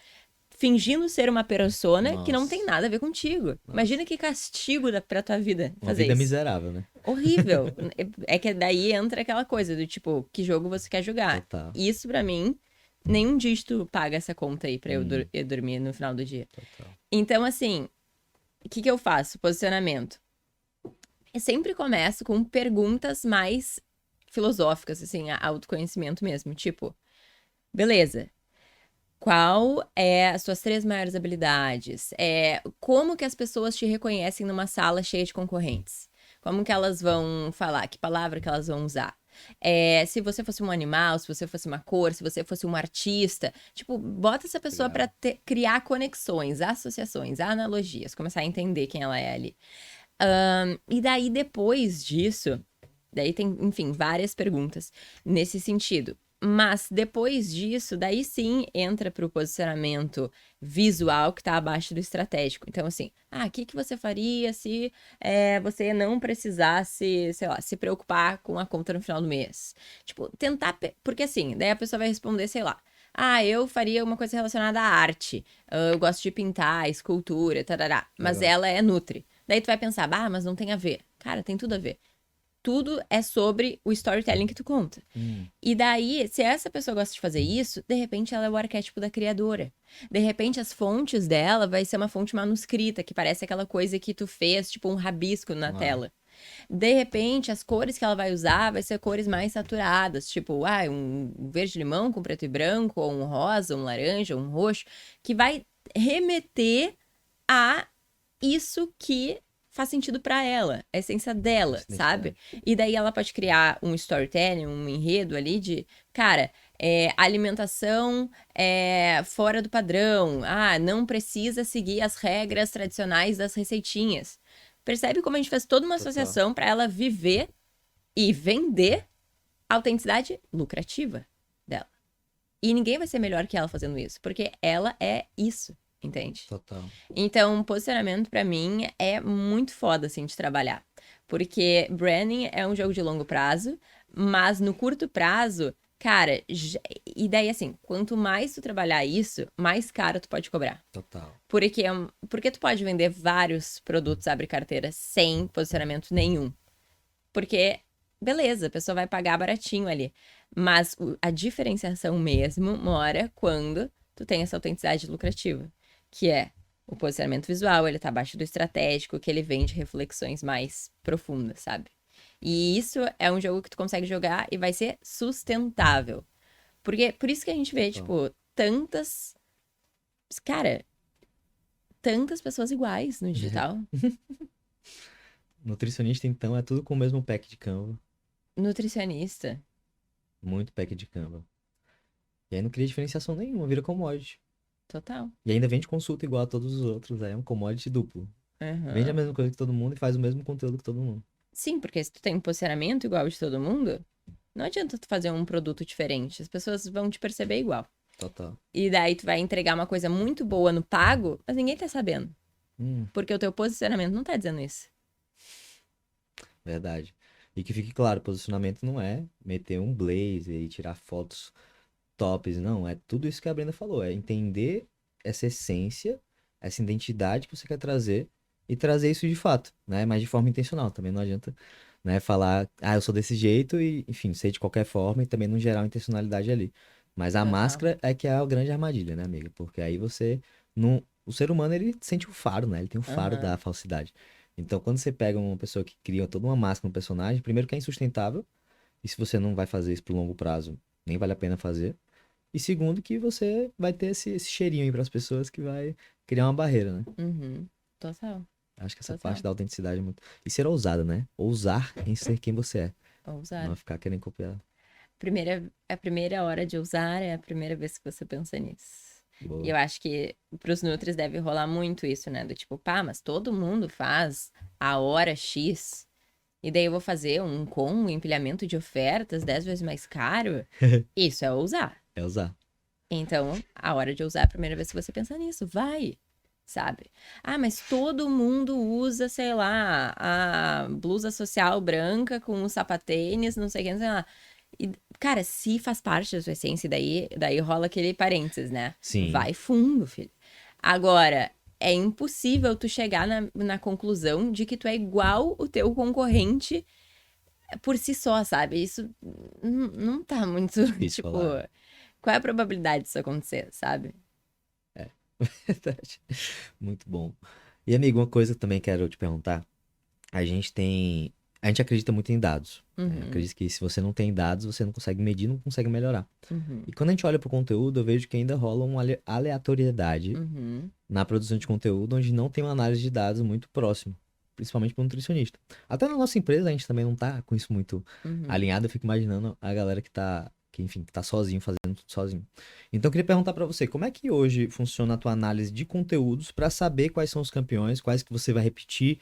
fingindo ser uma persona que não tem Nossa. nada a ver contigo. Imagina que castigo pra tua vida Uma fazer vida isso. miserável, né? Horrível. É que daí entra aquela coisa do tipo, que jogo você quer jogar? Total. Isso, pra mim, nenhum dígito paga essa conta aí pra eu dormir no final do dia. Total. Então, assim, o que eu faço? Posicionamento. Eu sempre começo com perguntas mais filosóficas, assim, autoconhecimento mesmo. Tipo, beleza, qual é as suas 3 maiores habilidades? Como que as pessoas te reconhecem numa sala cheia de concorrentes? Como que elas vão falar? Que palavra que elas vão usar? Se você fosse um animal, se você fosse uma cor, se você fosse um artista, tipo, bota essa pessoa Legal. pra criar conexões, associações, analogias, começar a entender quem ela é ali. E daí, depois disso, daí tem, enfim, várias perguntas nesse sentido. Mas depois disso, daí sim entra pro posicionamento visual que tá abaixo do estratégico. Então, assim, o que você faria se você não precisasse, sei lá, se preocupar com a conta no final do mês? Tipo, tentar. Porque assim, daí a pessoa vai responder, sei lá. Eu faria uma coisa relacionada à arte. Eu gosto de pintar, escultura, tarará. Mas Legal. ela é nutri. Daí tu vai pensar, mas não tem a ver. Cara, tem tudo a ver. Tudo é sobre o storytelling que tu conta. E daí, se essa pessoa gosta de fazer isso, de repente ela é o arquétipo da criadora. De repente, as fontes dela vai ser uma fonte manuscrita, que parece aquela coisa que tu fez, tipo um rabisco na Uau. tela. De repente, as cores que ela vai usar vai ser cores mais saturadas, tipo, um verde-limão com preto e branco, ou um rosa, um laranja, um roxo, que vai remeter a isso que faz sentido pra ela, a essência dela, Essa sabe? identidade. E daí ela pode criar um storytelling, um enredo ali de, cara, alimentação fora do padrão. Não precisa seguir as regras tradicionais das receitinhas. Percebe como a gente fez toda uma Total. associação pra ela viver e vender a autenticidade lucrativa dela. E ninguém vai ser melhor que ela fazendo isso, porque ela é isso, entende? Total. Então, posicionamento pra mim é muito foda, assim, de trabalhar. Porque branding é um jogo de longo prazo, mas no curto prazo, cara, e daí assim, quanto mais tu trabalhar isso, mais caro tu pode cobrar. Total. Porque tu pode vender vários produtos abre carteira sem posicionamento nenhum. Porque, beleza, a pessoa vai pagar baratinho ali. Mas a diferenciação mesmo mora quando tu tem essa autenticidade lucrativa. Que é o posicionamento visual, ele tá abaixo do estratégico, que ele vende reflexões mais profundas, sabe? E isso é um jogo que tu consegue jogar e vai ser sustentável. Porque, por isso que a gente vê, tipo, tantas... Cara, tantas pessoas iguais no digital. Nutricionista, então, é tudo com o mesmo pack de Canva. Nutricionista. Muito pack de Canva. E aí não cria diferenciação nenhuma, vira commodity. Total. E ainda vende consulta igual a todos os outros, aí é um commodity duplo. Vende a Uhum. mesma coisa que todo mundo e faz o mesmo conteúdo que todo mundo. Sim, porque se tu tem um posicionamento igual de todo mundo, não adianta tu fazer um produto diferente. As pessoas vão te perceber igual. Total. E daí tu vai entregar uma coisa muito boa no pago, mas ninguém tá sabendo. Hum, Porque o teu posicionamento não tá dizendo isso. verdade. E que fique claro, posicionamento não é meter um blazer e tirar fotos tops, não. É tudo isso que a Brenda falou. É entender essa essência, essa identidade que você quer trazer e trazer isso de fato, né? Mas de forma intencional. Também não adianta, né, falar, ah, eu sou desse jeito e, enfim, ser de qualquer forma e também não gerar uma intencionalidade ali. Mas a Total. máscara é que é a grande armadilha, né, amiga? Porque aí você não. O ser humano, ele sente o faro, né? Ele tem o faro da Aham. falsidade. Então, quando você pega uma pessoa que cria toda uma máscara no personagem, primeiro que é insustentável, e se você não vai fazer isso pro longo prazo, nem vale a pena fazer. E segundo, que você vai ter esse cheirinho aí pras pessoas que vai criar uma barreira, né? Uhum. Total. Acho que essa parte Total. da autenticidade é muito. E ser ousada, né? Ousar em ser quem você é. Ousar. Não ficar querendo copiar. A primeira hora de usar é a primeira vez que você pensa nisso. E Boa. eu acho que pros Nutris deve rolar muito isso, né? Do tipo, pá, mas todo mundo faz a hora X. E daí eu vou fazer um empilhamento de ofertas 10 vezes mais caro. Isso é ousar. É ousar. Então, a hora de usar é a primeira vez que você pensa nisso, vai, sabe? Ah, mas todo mundo usa, sei lá, a blusa social branca com os sapatênis, não sei o que, não sei lá. E, cara, se faz parte da sua essência, daí rola aquele parênteses, né? Sim. Vai fundo, filho. Agora, é impossível tu chegar na conclusão de que tu é igual o teu concorrente por si só, sabe? Isso não tá muito, Difícil tipo, falar. qual é a probabilidade disso acontecer, sabe? É. Verdade. Muito bom. E, amigo, uma coisa que eu também quero te perguntar. A gente tem. A gente acredita muito em dados. Né? Uhum, Acredita que se você não tem dados, você não consegue medir, não consegue melhorar. uhum, E quando a gente olha para o conteúdo, eu vejo que ainda rola uma aleatoriedade uhum, na produção de conteúdo, onde não tem uma análise de dados muito próximo, principalmente para o nutricionista. Até na nossa empresa, a gente também não tá com isso muito uhum. alinhado. Eu fico imaginando a galera enfim, que tá sozinho, fazendo tudo sozinho. Então, eu queria perguntar para você, como é que hoje funciona a tua análise de conteúdos para saber quais são os campeões, quais que você vai repetir,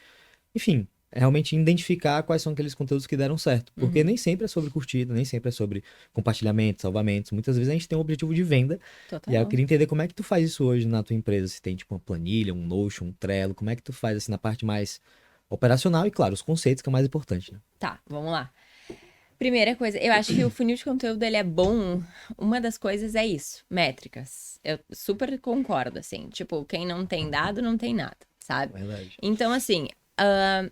enfim, é realmente identificar quais são aqueles conteúdos que deram certo. Porque Uhum. nem sempre é sobre curtida, nem sempre é sobre compartilhamento, salvamentos. Muitas vezes a gente tem um objetivo de venda. E aí eu Total. queria entender como é que tu faz isso hoje na tua empresa. Se tem tipo uma planilha, um Notion, um Trello, como é que tu faz assim na parte mais operacional e, claro, os conceitos que é o mais importante, né? Tá, vamos lá. Primeira coisa, eu acho que o funil de conteúdo ele é bom. Uma das coisas é isso, métricas. Eu super concordo, assim. Tipo, quem não tem dado não tem nada, sabe? Verdade. Então, assim,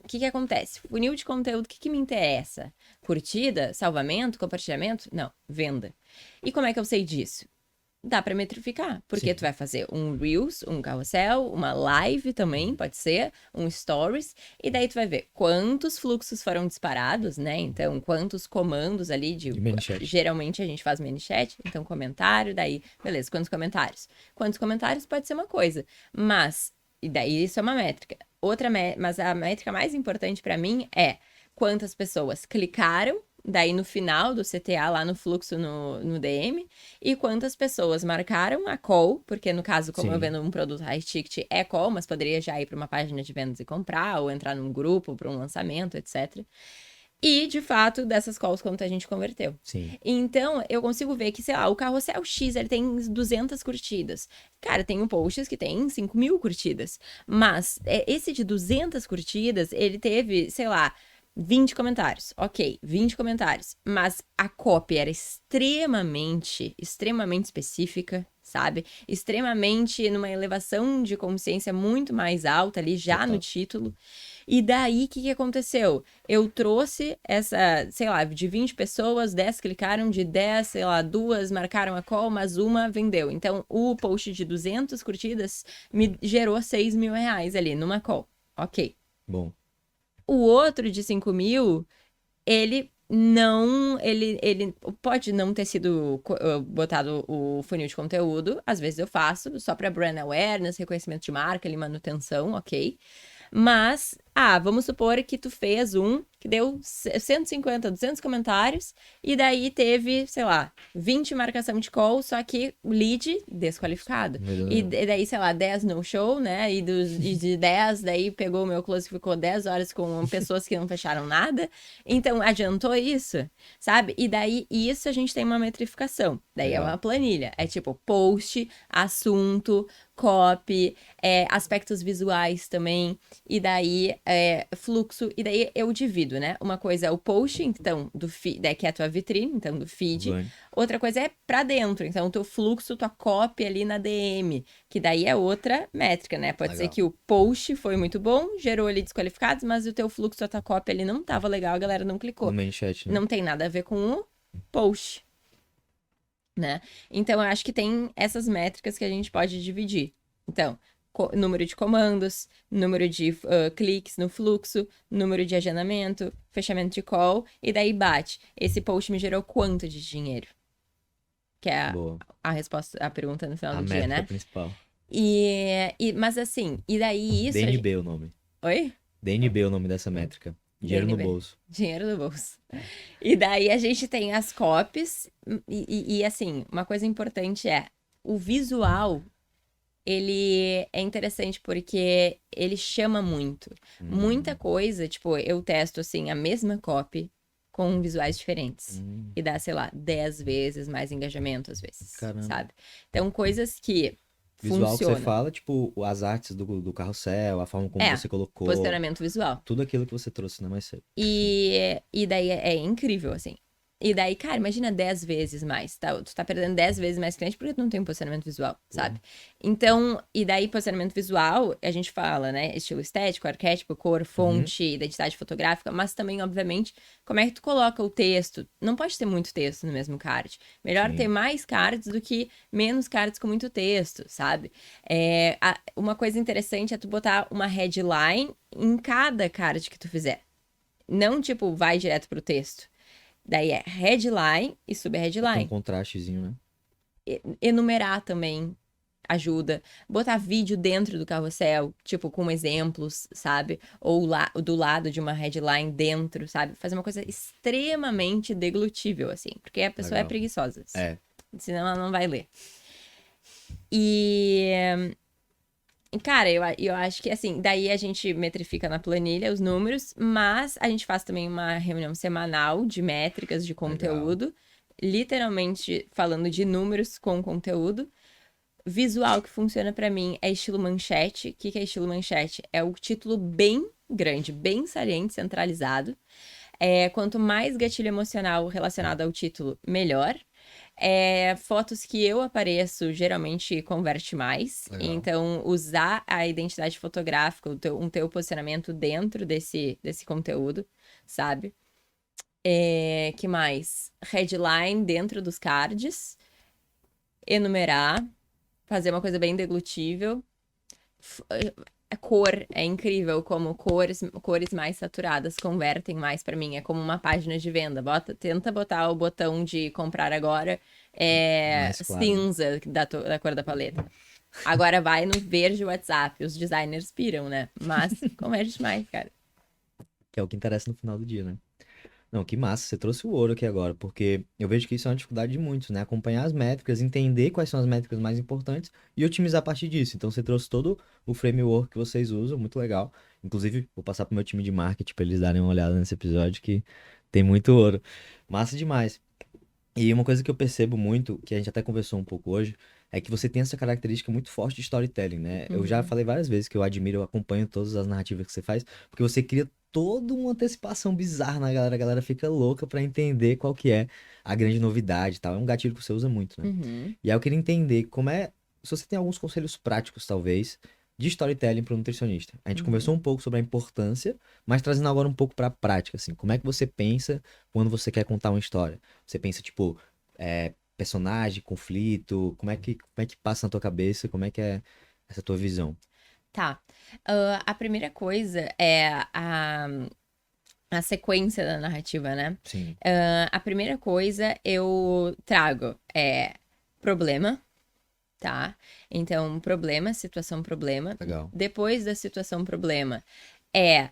o que que acontece? Funil de conteúdo, o que que me interessa? Curtida, salvamento, compartilhamento? Não, venda. E como é que eu sei disso? Dá pra metrificar, porque tu Sim. vai fazer um Reels, um carrossel, uma live também, pode ser, um Stories, e daí tu vai ver quantos fluxos foram disparados, né? Então, quantos comandos ali E ManyChat. Geralmente a gente faz ManyChat, então comentário, daí, beleza, quantos comentários? Quantos comentários pode ser uma coisa, mas, e daí isso é uma métrica. Mas a métrica mais importante pra mim é quantas pessoas clicaram, daí no final do CTA, lá no fluxo no DM, e quantas pessoas marcaram a call, porque no caso, como eu Sim. vendo um produto high ticket, é call, mas poderia já ir para uma página de vendas e comprar, ou entrar num grupo para um lançamento, etc. E, de fato, dessas calls, quanto a gente converteu. Sim. Então, eu consigo ver que, sei lá, o Carrossel X, ele tem 200 curtidas. Cara, tem um posts que tem 5.000 curtidas. Mas, esse de 200 curtidas, ele teve, sei lá, 20 comentários. Ok, 20 comentários. Mas a copy era extremamente específica, sabe? Extremamente numa elevação de consciência muito mais alta ali, já no Total. título. E daí, o que que aconteceu? Eu trouxe essa, sei lá, de 20 pessoas, 10 clicaram, de 10, sei lá, duas marcaram a call, mas uma vendeu. Então, o post de 200 curtidas me gerou 6.000 reais ali numa call. Ok. Bom. O outro de 5.000, ele não. Ele pode não ter sido botado o funil de conteúdo. Às vezes eu faço, só para brand awareness, reconhecimento de marca, ali, manutenção, ok. Mas vamos supor que tu fez um que deu 150, 200 comentários e daí teve, sei lá, 20 marcação de call, só que o lead desqualificado. E daí, sei lá, 10 no show, né? E de 10, daí pegou o meu close e ficou 10 horas com pessoas que não fecharam nada. Então, adiantou isso, sabe? E daí, isso a gente tem uma metrificação. Daí é uma planilha. É tipo post, assunto, copy, aspectos visuais também, e daí fluxo, e daí eu divido, né? Uma coisa é o post, então, do feed, que é a tua vitrine, então, do feed. Outra coisa é pra dentro, então, o teu fluxo, tua copy ali na DM, que daí é outra métrica, né? Pode ser que o post foi muito bom, gerou ali desqualificados, mas o teu fluxo, a tua copy ali não tava legal, a galera não clicou. No main chat, né? Não tem nada a ver com o post, né? Então, eu acho que tem essas métricas que a gente pode dividir. Então, número de comandos, número de cliques no fluxo, número de agendamento, fechamento de call, e daí bate. Esse post me gerou quanto de dinheiro? Que é a resposta, a pergunta no final do dia, né? A principal. Mas assim, e daí isso... DNB é o nome. Oi? DNB é o nome dessa métrica. Dinheiro no bolso. Dinheiro no bolso. E daí a gente tem as copies, e assim, uma coisa importante é, o visual, ele é interessante porque ele chama muito. Muita coisa, tipo, eu testo, assim, a mesma copy com visuais diferentes. E dá, sei lá, 10 vezes mais engajamento, às vezes, sabe? Então, coisas que visual funcionam. Que você fala, tipo, as artes do carrossel, a forma como você colocou. Posicionamento visual. Tudo aquilo que você trouxe, né, mais cedo. E daí é incrível, assim. E daí, cara, imagina 10 vezes mais, tá? Tu tá perdendo 10 vezes mais cliente porque tu não tem um posicionamento visual, sabe? Então, e daí posicionamento visual, a gente fala, né? Estilo estético, arquétipo, cor, fonte, identidade fotográfica, mas também, obviamente, como é que tu coloca o texto? Não pode ter muito texto no mesmo card. Melhor ter mais cards do que menos cards com muito texto, sabe? Uma coisa interessante é tu botar uma headline em cada card que tu fizer. Não, tipo, vai direto pro texto. Daí é headline e subheadline. Tem um contrastezinho, né? Enumerar também ajuda. Botar vídeo dentro do carrossel, tipo, com exemplos, sabe? Ou do lado de uma headline dentro, sabe? Fazer uma coisa extremamente deglutível, assim. Porque a pessoa é preguiçosa. Senão ela não vai ler. Cara, eu acho que, assim, daí a gente metrifica na planilha os números, mas a gente faz também uma reunião semanal de métricas de conteúdo, literalmente falando de números com conteúdo. Visual que funciona pra mim é estilo manchete. O que é estilo manchete? É o título bem grande, bem saliente, centralizado. Quanto mais gatilho emocional relacionado ao título, melhor. Fotos que eu apareço geralmente converte mais. Então, usar a identidade fotográfica, um teu posicionamento dentro desse conteúdo, sabe? Que mais? Headline dentro dos cards. Enumerar. Fazer uma coisa bem deglutível. A cor é incrível, como cores mais saturadas convertem mais pra mim. É como uma página de venda. Tenta botar o botão de comprar agora cinza da cor da paleta. Agora vai no verde WhatsApp. Os designers piram, né? Mas converte mais, cara. Que é o que interessa no final do dia, né? Não, que massa, você trouxe o ouro aqui agora, porque eu vejo que isso é uma dificuldade de muitos, né? Acompanhar as métricas, entender quais são as métricas mais importantes e otimizar a partir disso. Então, você trouxe todo o framework que vocês usam, muito legal. Inclusive, vou passar pro meu time de marketing para eles darem uma olhada nesse episódio, que tem muito ouro. Massa demais. E uma coisa que eu percebo muito, que a gente até conversou um pouco hoje, é que você tem essa característica muito forte de storytelling, né? Eu já falei várias vezes que eu admiro, eu acompanho todas as narrativas que você faz, porque você cria toda uma antecipação bizarra na galera, a galera fica louca pra entender qual que é a grande novidade e tal. É um gatilho que você usa muito, né? E aí eu queria entender se você tem alguns conselhos práticos, talvez, de storytelling para o nutricionista. A gente conversou um pouco sobre a importância, mas trazendo agora um pouco para a prática, assim. Como é que você pensa quando você quer contar uma história? Você pensa, tipo, personagem, conflito, como é que passa na tua cabeça, como é que é essa tua visão? Tá. A primeira coisa é a sequência da narrativa, né? Sim. A primeira coisa eu trago problema, tá? Então, problema, situação, problema. Legal. Depois da situação, problema, é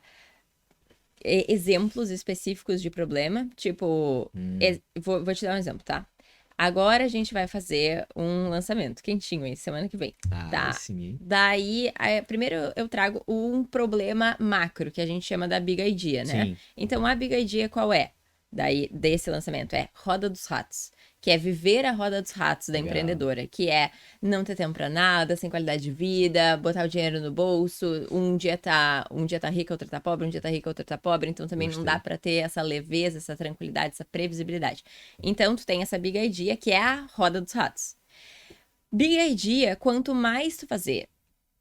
exemplos específicos de problema. Tipo, vou te dar um exemplo, tá? Agora a gente vai fazer um lançamento quentinho aí, semana que vem, tá? Sim. Daí, primeiro eu trago um problema macro, que a gente chama da Big Idea, né? Sim. Então, a Big Idea qual é? Daí, desse lançamento, é Roda dos Ratos, que é viver a roda dos ratos da Legal. empreendedora, que é não ter tempo pra nada, sem qualidade de vida, botar o dinheiro no bolso, um dia tá rica, outro tá pobre, um dia tá rica, outro tá pobre, então também não dá pra ter essa leveza, essa tranquilidade, essa previsibilidade. Então tu tem essa Big Idea, que é a roda dos ratos. Big Idea, quanto mais tu fazer,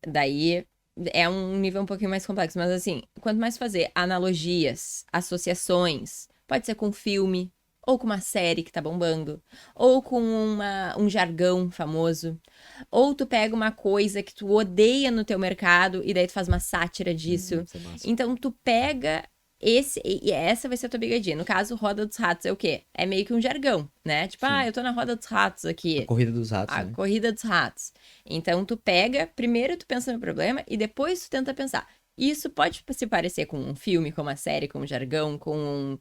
daí é um nível um pouquinho mais complexo, mas assim, quanto mais tu fazer analogias, associações, pode ser com filme, ou com uma série que tá bombando, ou com um jargão famoso, ou tu pega uma coisa que tu odeia no teu mercado e daí tu faz uma sátira disso. Isso é massa. Então tu pega e essa vai ser a tua Big Idea. No caso, Roda dos Ratos é o quê? É meio que um jargão, né? Tipo, Sim. eu tô na Roda dos Ratos aqui. A corrida dos ratos, A né? corrida dos ratos. Então, tu pega, primeiro tu pensa no problema e depois tu tenta pensar. Isso pode se parecer com um filme, com uma série, com um jargão, com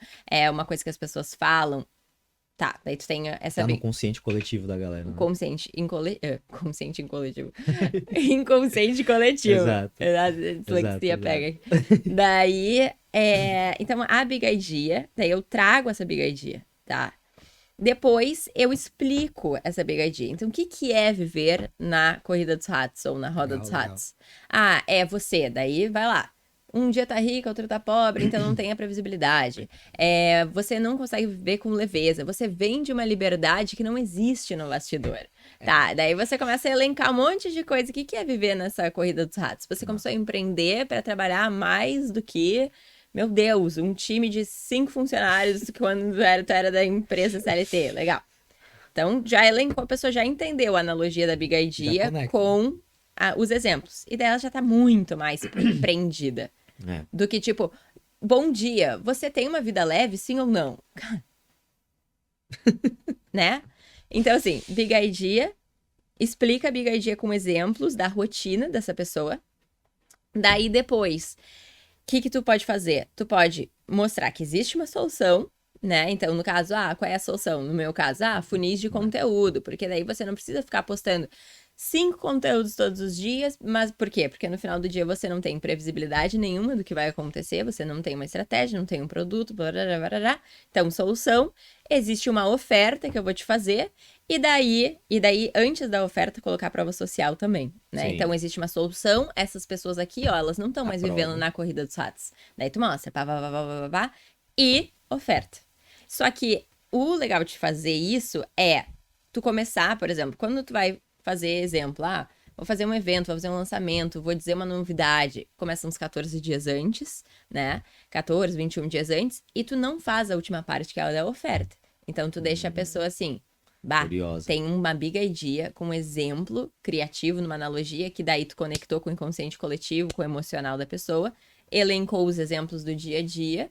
uma coisa que as pessoas falam. Tá, daí tu tem essa Tá no consciente coletivo da galera, né? consciente em consciente em coletivo. Inconsciente coletivo. Exato. A dislexia Exato. pega. Daí, então a Big Idea, daí eu trago essa Big Idea, tá? Depois eu explico essa Big Idea. Então, o que que é viver na corrida dos ratos ou na roda dos Legal. ratos? Ah, é você. Daí vai lá. Um dia tá rico, outro tá pobre, então não tem a previsibilidade. Você não consegue viver com leveza. Você vende uma liberdade que não existe no bastidor. Tá, daí você começa a elencar um monte de coisa. O que que é viver nessa corrida dos ratos? Você começou a empreender para trabalhar mais do que, meu Deus, um time de 5 funcionários quando tu era da empresa CLT. Legal. Então, já elencou, a pessoa já entendeu a analogia da Big Idea conecta. com os exemplos. E daí ela já tá muito mais empreendida. Do que tipo, bom dia, você tem uma vida leve, sim ou não? Né? Então, assim, Big Idea, explica a Big Idea com exemplos da rotina dessa pessoa. Daí, depois, o que que tu pode fazer? Tu pode mostrar que existe uma solução, né? Então, no caso, qual é a solução? No meu caso, funis de conteúdo, porque daí você não precisa ficar postando 5 conteúdos todos os dias, mas por quê? Porque no final do dia você não tem previsibilidade nenhuma do que vai acontecer, você não tem uma estratégia, não tem um produto, blá, blá, blá, blá, blá. Então, solução, existe uma oferta que eu vou te fazer, e daí antes da oferta, colocar a prova social também, né? Sim. Então, existe uma solução, essas pessoas aqui, ó, elas não estão mais prova. vivendo na corrida dos ratos. Daí tu mostra, pá, pá, pá, pá, pá, pá, e oferta. Só que o legal de fazer isso é tu começar, por exemplo, quando tu vai fazer exemplo, vou fazer um evento, vou fazer um lançamento, vou dizer uma novidade, começa uns 14 dias antes, né? 14, 21 dias antes, e tu não faz a última parte que é a da oferta. Então tu deixa a pessoa assim, Curiosa. tem uma Big Idea com um exemplo criativo, numa analogia, que daí tu conectou com o inconsciente coletivo, com o emocional da pessoa, elencou os exemplos do dia a dia.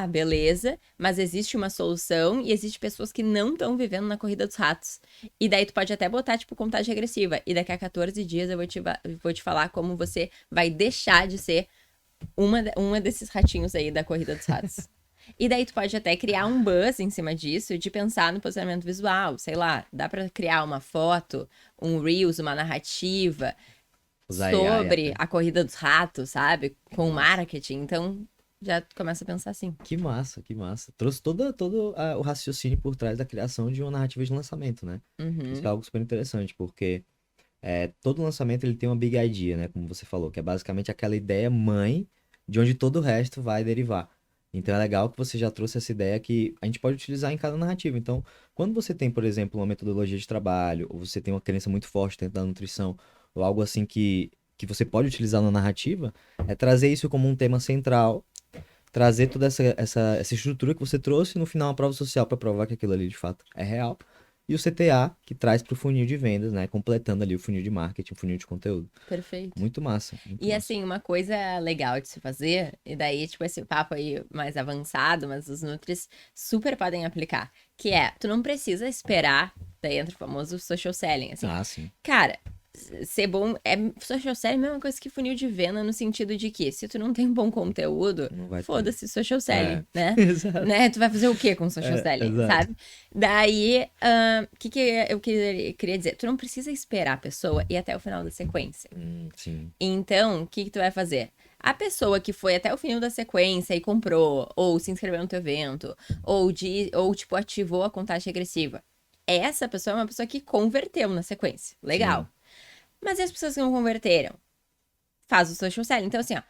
Beleza, mas existe uma solução e existe pessoas que não estão vivendo na corrida dos ratos. E daí tu pode até botar, tipo, contagem regressiva. E daqui a 14 dias eu vou te falar como você vai deixar de ser uma desses ratinhos aí da corrida dos ratos. E daí tu pode até criar um buzz em cima disso, de pensar no posicionamento visual, sei lá, dá pra criar uma foto, um reels, uma narrativa sobre a corrida dos ratos, sabe? Com marketing, então já começa a pensar assim. Que massa, que massa. Trouxe todo o raciocínio por trás da criação de uma narrativa de lançamento, né? Isso é algo super interessante, porque todo lançamento ele tem uma big idea, né? Como você falou, que é basicamente aquela ideia mãe de onde todo o resto vai derivar. Então é legal que você já trouxe essa ideia que a gente pode utilizar em cada narrativa. Então, quando você tem, por exemplo, uma metodologia de trabalho, ou você tem uma crença muito forte dentro da nutrição, ou algo assim que você pode utilizar na narrativa, é trazer isso como um tema central, trazer toda essa estrutura que você trouxe, e no final uma prova social para provar que aquilo ali de fato é real. E o CTA, que traz para o funil de vendas, né? Completando ali o funil de marketing, o funil de conteúdo. Perfeito. Muito massa. E assim, uma coisa legal de se fazer, e daí, tipo, esse papo aí mais avançado, mas os Nutris super podem aplicar, que tu não precisa esperar, daí entra o famoso social selling, assim. Sim. Cara, ser bom. Social selling é a mesma coisa que funil de venda, no sentido de que se tu não tem um bom conteúdo, Não vai ter. foda-se social selling, né? Exato. Né? Tu vai fazer o quê com social selling, exato. sabe? Daí, o que eu queria dizer? Tu não precisa esperar a pessoa ir até o final da sequência. Sim. Então, o que tu vai fazer? A pessoa que foi até o final da sequência e comprou, ou se inscreveu no teu evento, ou tipo, ativou a contagem regressiva. Essa pessoa é uma pessoa que converteu na sequência. Legal. Sim. Mas e as pessoas que não converteram? Faz o social selling. Então, assim, ó.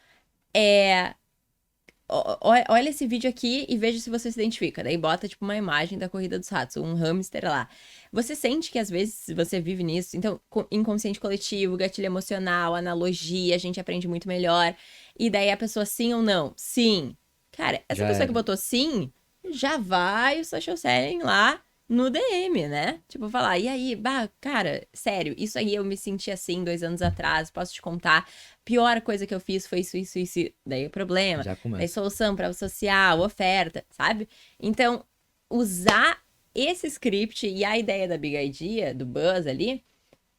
Olha esse vídeo aqui e veja se você se identifica. Daí bota, tipo, uma imagem da corrida dos ratos, um hamster lá. Você sente que, às vezes, você vive nisso. Então, inconsciente coletivo, gatilho emocional, analogia, a gente aprende muito melhor. E daí a pessoa sim ou não? Sim. Cara, essa Já pessoa era. que botou sim, já vai o social selling lá no DM, né? Tipo, falar, e aí, cara, sério, isso aí eu me senti assim 2 anos atrás, posso te contar. Pior coisa que eu fiz foi isso. Daí o problema. Já começa. Daí solução, prova social, oferta, sabe? Então, usar esse script e a ideia da Big Idea, do Buzz ali,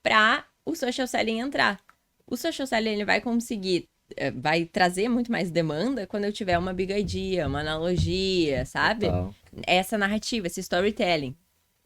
pra o social selling entrar. O social selling, ele vai conseguir, vai trazer muito mais demanda quando eu tiver uma Big Idea, uma analogia, sabe? Total. Essa narrativa, esse storytelling.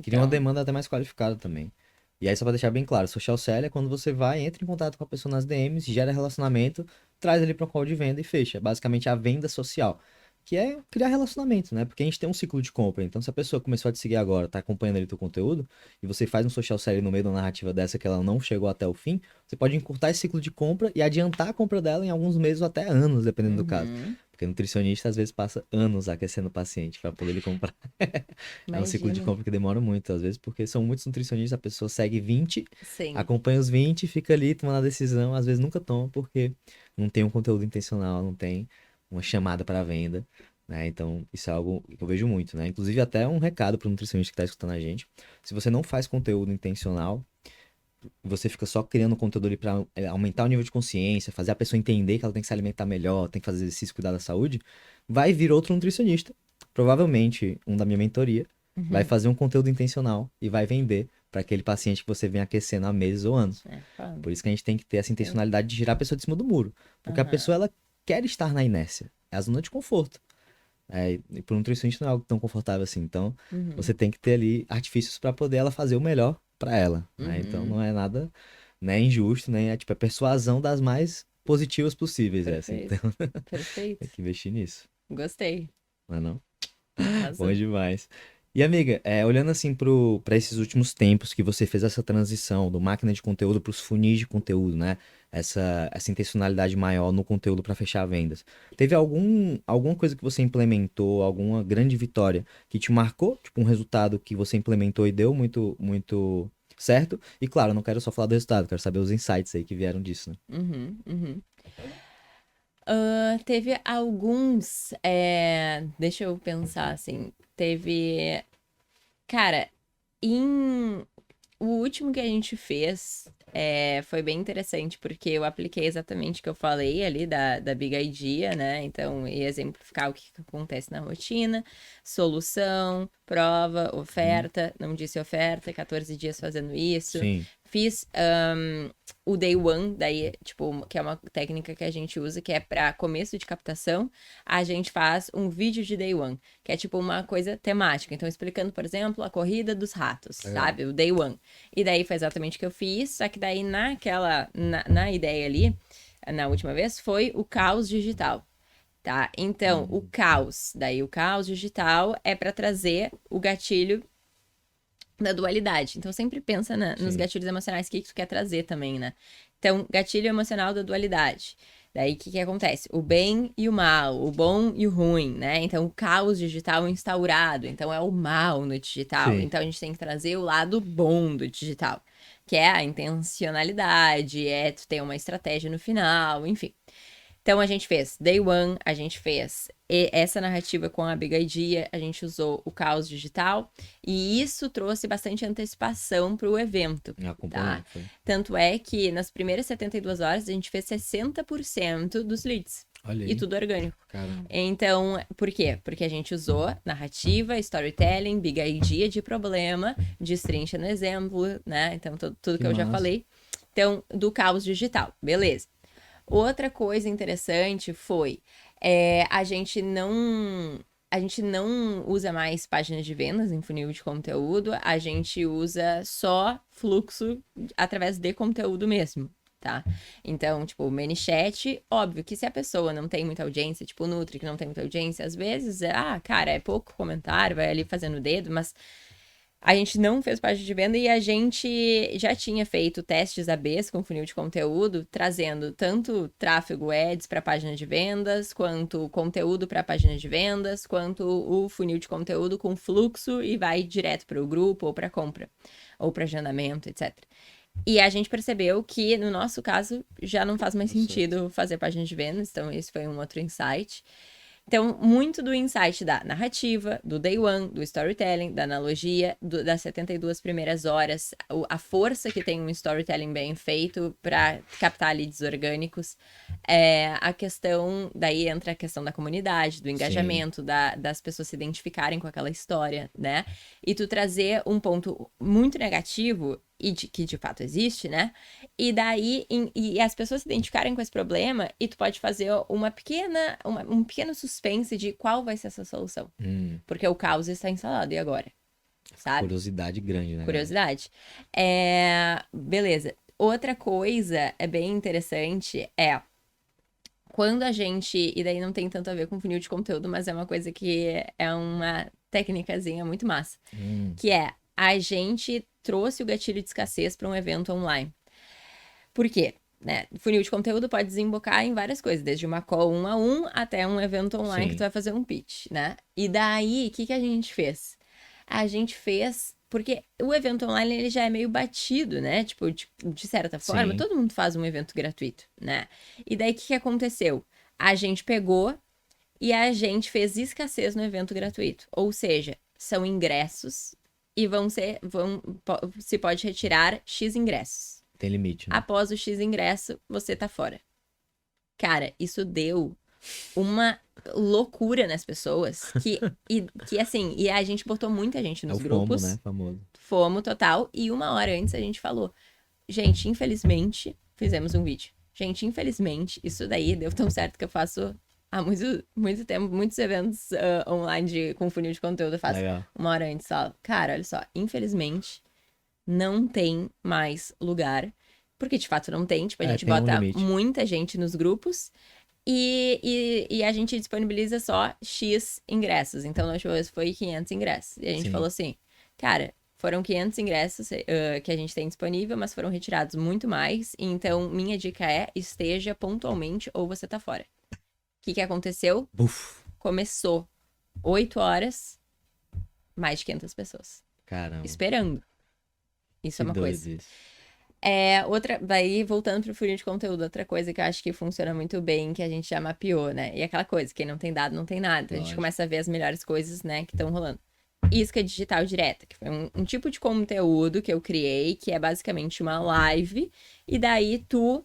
Cria uma demanda até mais qualificada também. E aí, só pra deixar bem claro, social selling é quando você vai, entra em contato com a pessoa nas DMs, gera relacionamento, traz ali para um call de venda e fecha. Basicamente a venda social. Que é criar relacionamento, né? Porque a gente tem um ciclo de compra. Então, se a pessoa começou a te seguir agora, tá acompanhando ali teu conteúdo, e você faz um social selling no meio da narrativa dessa que ela não chegou até o fim, você pode encurtar esse ciclo de compra e adiantar a compra dela em alguns meses ou até anos, dependendo do caso. Porque nutricionista às vezes passa anos aquecendo o paciente para poder ele comprar. É um ciclo de Imagina. compra que demora muito, às vezes, porque são muitos nutricionistas, a pessoa segue 20, Sim. acompanha os 20, fica ali tomando a decisão, às vezes nunca toma, porque não tem um conteúdo intencional, não tem uma chamada para venda, né? Então, isso é algo que eu vejo muito, né? Inclusive, até um recado para o nutricionista que está escutando a gente: se você não faz conteúdo intencional, você fica só criando conteúdo ali para aumentar o nível de consciência, fazer a pessoa entender que ela tem que se alimentar melhor, tem que fazer exercício, cuidar da saúde, vai vir outro nutricionista, provavelmente um da minha mentoria, vai fazer um conteúdo intencional e vai vender para aquele paciente que você vem aquecendo há meses ou anos. Por isso que a gente tem que ter essa intencionalidade de tirar a pessoa de cima do muro. Porque a pessoa, ela quer estar na inércia. É a zona de conforto. E para um nutricionista não é algo tão confortável assim. Então, você tem que ter ali artifícios para poder ela fazer o melhor para ela. Né? Então, não é nada, né, injusto, nem é tipo a persuasão das mais positivas possíveis. Perfeito. Então, Perfeito. tem que investir nisso. Gostei. Não é não? Arrasou. Bom demais. E amiga, olhando assim para esses últimos tempos que você fez essa transição do máquina de conteúdo para os funis de conteúdo, né? Essa intencionalidade maior no conteúdo para fechar vendas. Teve alguma coisa que você implementou, alguma grande vitória que te marcou? Tipo, um resultado que você implementou e deu muito, muito certo? E claro, eu não quero só falar do resultado, quero saber os insights aí que vieram disso, né? Teve alguns. Deixa eu pensar assim. Teve. Cara, o último que a gente fez foi bem interessante, porque eu apliquei exatamente o que eu falei ali da Big Idea, né? Então, ia exemplificar o que acontece na rotina, solução, prova, oferta, não disse oferta, 14 dias fazendo isso. Sim. Fiz o Day One, daí, tipo, que é uma técnica que a gente usa, que é para começo de captação, a gente faz um vídeo de Day One, que é tipo uma coisa temática. Então, explicando, por exemplo, a corrida dos ratos, sabe? O Day One. E daí foi exatamente o que eu fiz, só que daí na ideia ali, na última vez, foi o caos digital. Tá? Então, o caos digital é para trazer o gatilho da dualidade. Então, sempre pensa nos gatilhos emocionais que tu quer trazer também, né? Então, gatilho emocional da dualidade. Daí, o que acontece? O bem e o mal, o bom e o ruim, né? Então, o caos digital instaurado. Então, é o mal no digital. Sim. Então, a gente tem que trazer o lado bom do digital, que é a intencionalidade, tu ter uma estratégia no final, enfim. Então, a gente fez Day One, a gente fez essa narrativa com a Big Idea, a gente usou o caos digital, e isso trouxe bastante antecipação para o evento. Tá? Tanto é que nas primeiras 72 horas a gente fez 60% dos leads. Olha aí. E tudo orgânico. Caramba. Então, por quê? Porque a gente usou narrativa, storytelling, Big Idea de problema, destrincha no exemplo, né? Então, tudo que eu já falei. Então, do caos digital, beleza. Outra coisa interessante foi, a gente não usa mais páginas de vendas em funil de conteúdo, a gente usa só fluxo através de conteúdo mesmo, tá? Então, tipo, o ManyChat, óbvio que se a pessoa não tem muita audiência, tipo o Nutri, que não tem muita audiência, às vezes, cara, é pouco comentário, vai ali fazendo o dedo, mas a gente não fez página de venda e a gente já tinha feito testes ABs com funil de conteúdo, trazendo tanto tráfego ads para página de vendas, quanto conteúdo para página de vendas, quanto o funil de conteúdo com fluxo e vai direto para o grupo ou para compra, ou para agendamento, etc. E a gente percebeu que, no nosso caso, já não faz mais sentido fazer página de vendas, então esse foi um outro insight. Então, muito do insight da narrativa, do day one, do storytelling, da analogia, das 72 primeiras horas, a força que tem um storytelling bem feito para captar leads orgânicos, a questão, daí entra a questão da comunidade, do engajamento, das pessoas se identificarem com aquela história, né? E tu trazer um ponto muito negativo, que de fato existe, né? E daí, e as pessoas se identificarem com esse problema, e tu pode fazer um pequeno suspense de qual vai ser essa solução. Porque o caos está instalado, e agora? Sabe? Curiosidade grande, né? Curiosidade. Beleza. Outra coisa bem interessante quando a gente, e daí não tem tanto a ver com funil de conteúdo, mas é uma coisa que é uma técnicazinha muito massa, que a gente trouxe o gatilho de escassez para um evento online. Por quê? Né? Funil de conteúdo pode desembocar em várias coisas, desde uma call 1-a-1 até um evento online que tu vai fazer um pitch, né? E daí, o que a gente fez? A gente fez... Porque o evento online, ele já é meio batido, né? Tipo, de certa forma, todo mundo faz um evento gratuito, né? E daí, o que aconteceu? A gente pegou e a gente fez escassez no evento gratuito. Ou seja, são ingressos e se pode retirar X ingressos. Tem limite, né? Após o X ingresso, você tá fora. Cara, isso deu uma loucura nas pessoas que assim, e a gente botou muita gente nos grupos. FOMO, né? Famoso. FOMO total. E uma hora antes a gente falou, gente, infelizmente, fizemos um vídeo. Gente, infelizmente, isso daí deu tão certo que eu faço há muito tempo, muitos eventos online com funil de conteúdo eu faço. Legal. Uma hora antes, falo, cara, olha só, infelizmente, não tem mais lugar. Porque de fato não tem, tipo, a gente bota muita gente nos grupos e a gente disponibiliza só X ingressos. Então, na última vez foi 500 ingressos. E a gente falou assim, cara, foram 500 ingressos que a gente tem disponível, mas foram retirados muito mais. Então, minha dica esteja pontualmente ou você tá fora. O que aconteceu? Começou 8 horas, mais de 500 pessoas. Caramba. Esperando. Isso é uma coisa. Isso. Daí, voltando pro funil de conteúdo, outra coisa que eu acho que funciona muito bem, que a gente já mapeou, né? E aquela coisa, quem não tem dado, não tem nada. Lógico. A gente começa a ver as melhores coisas, né, que estão rolando. Isca digital direta, que foi um tipo de conteúdo que eu criei, que é basicamente uma live, e daí tu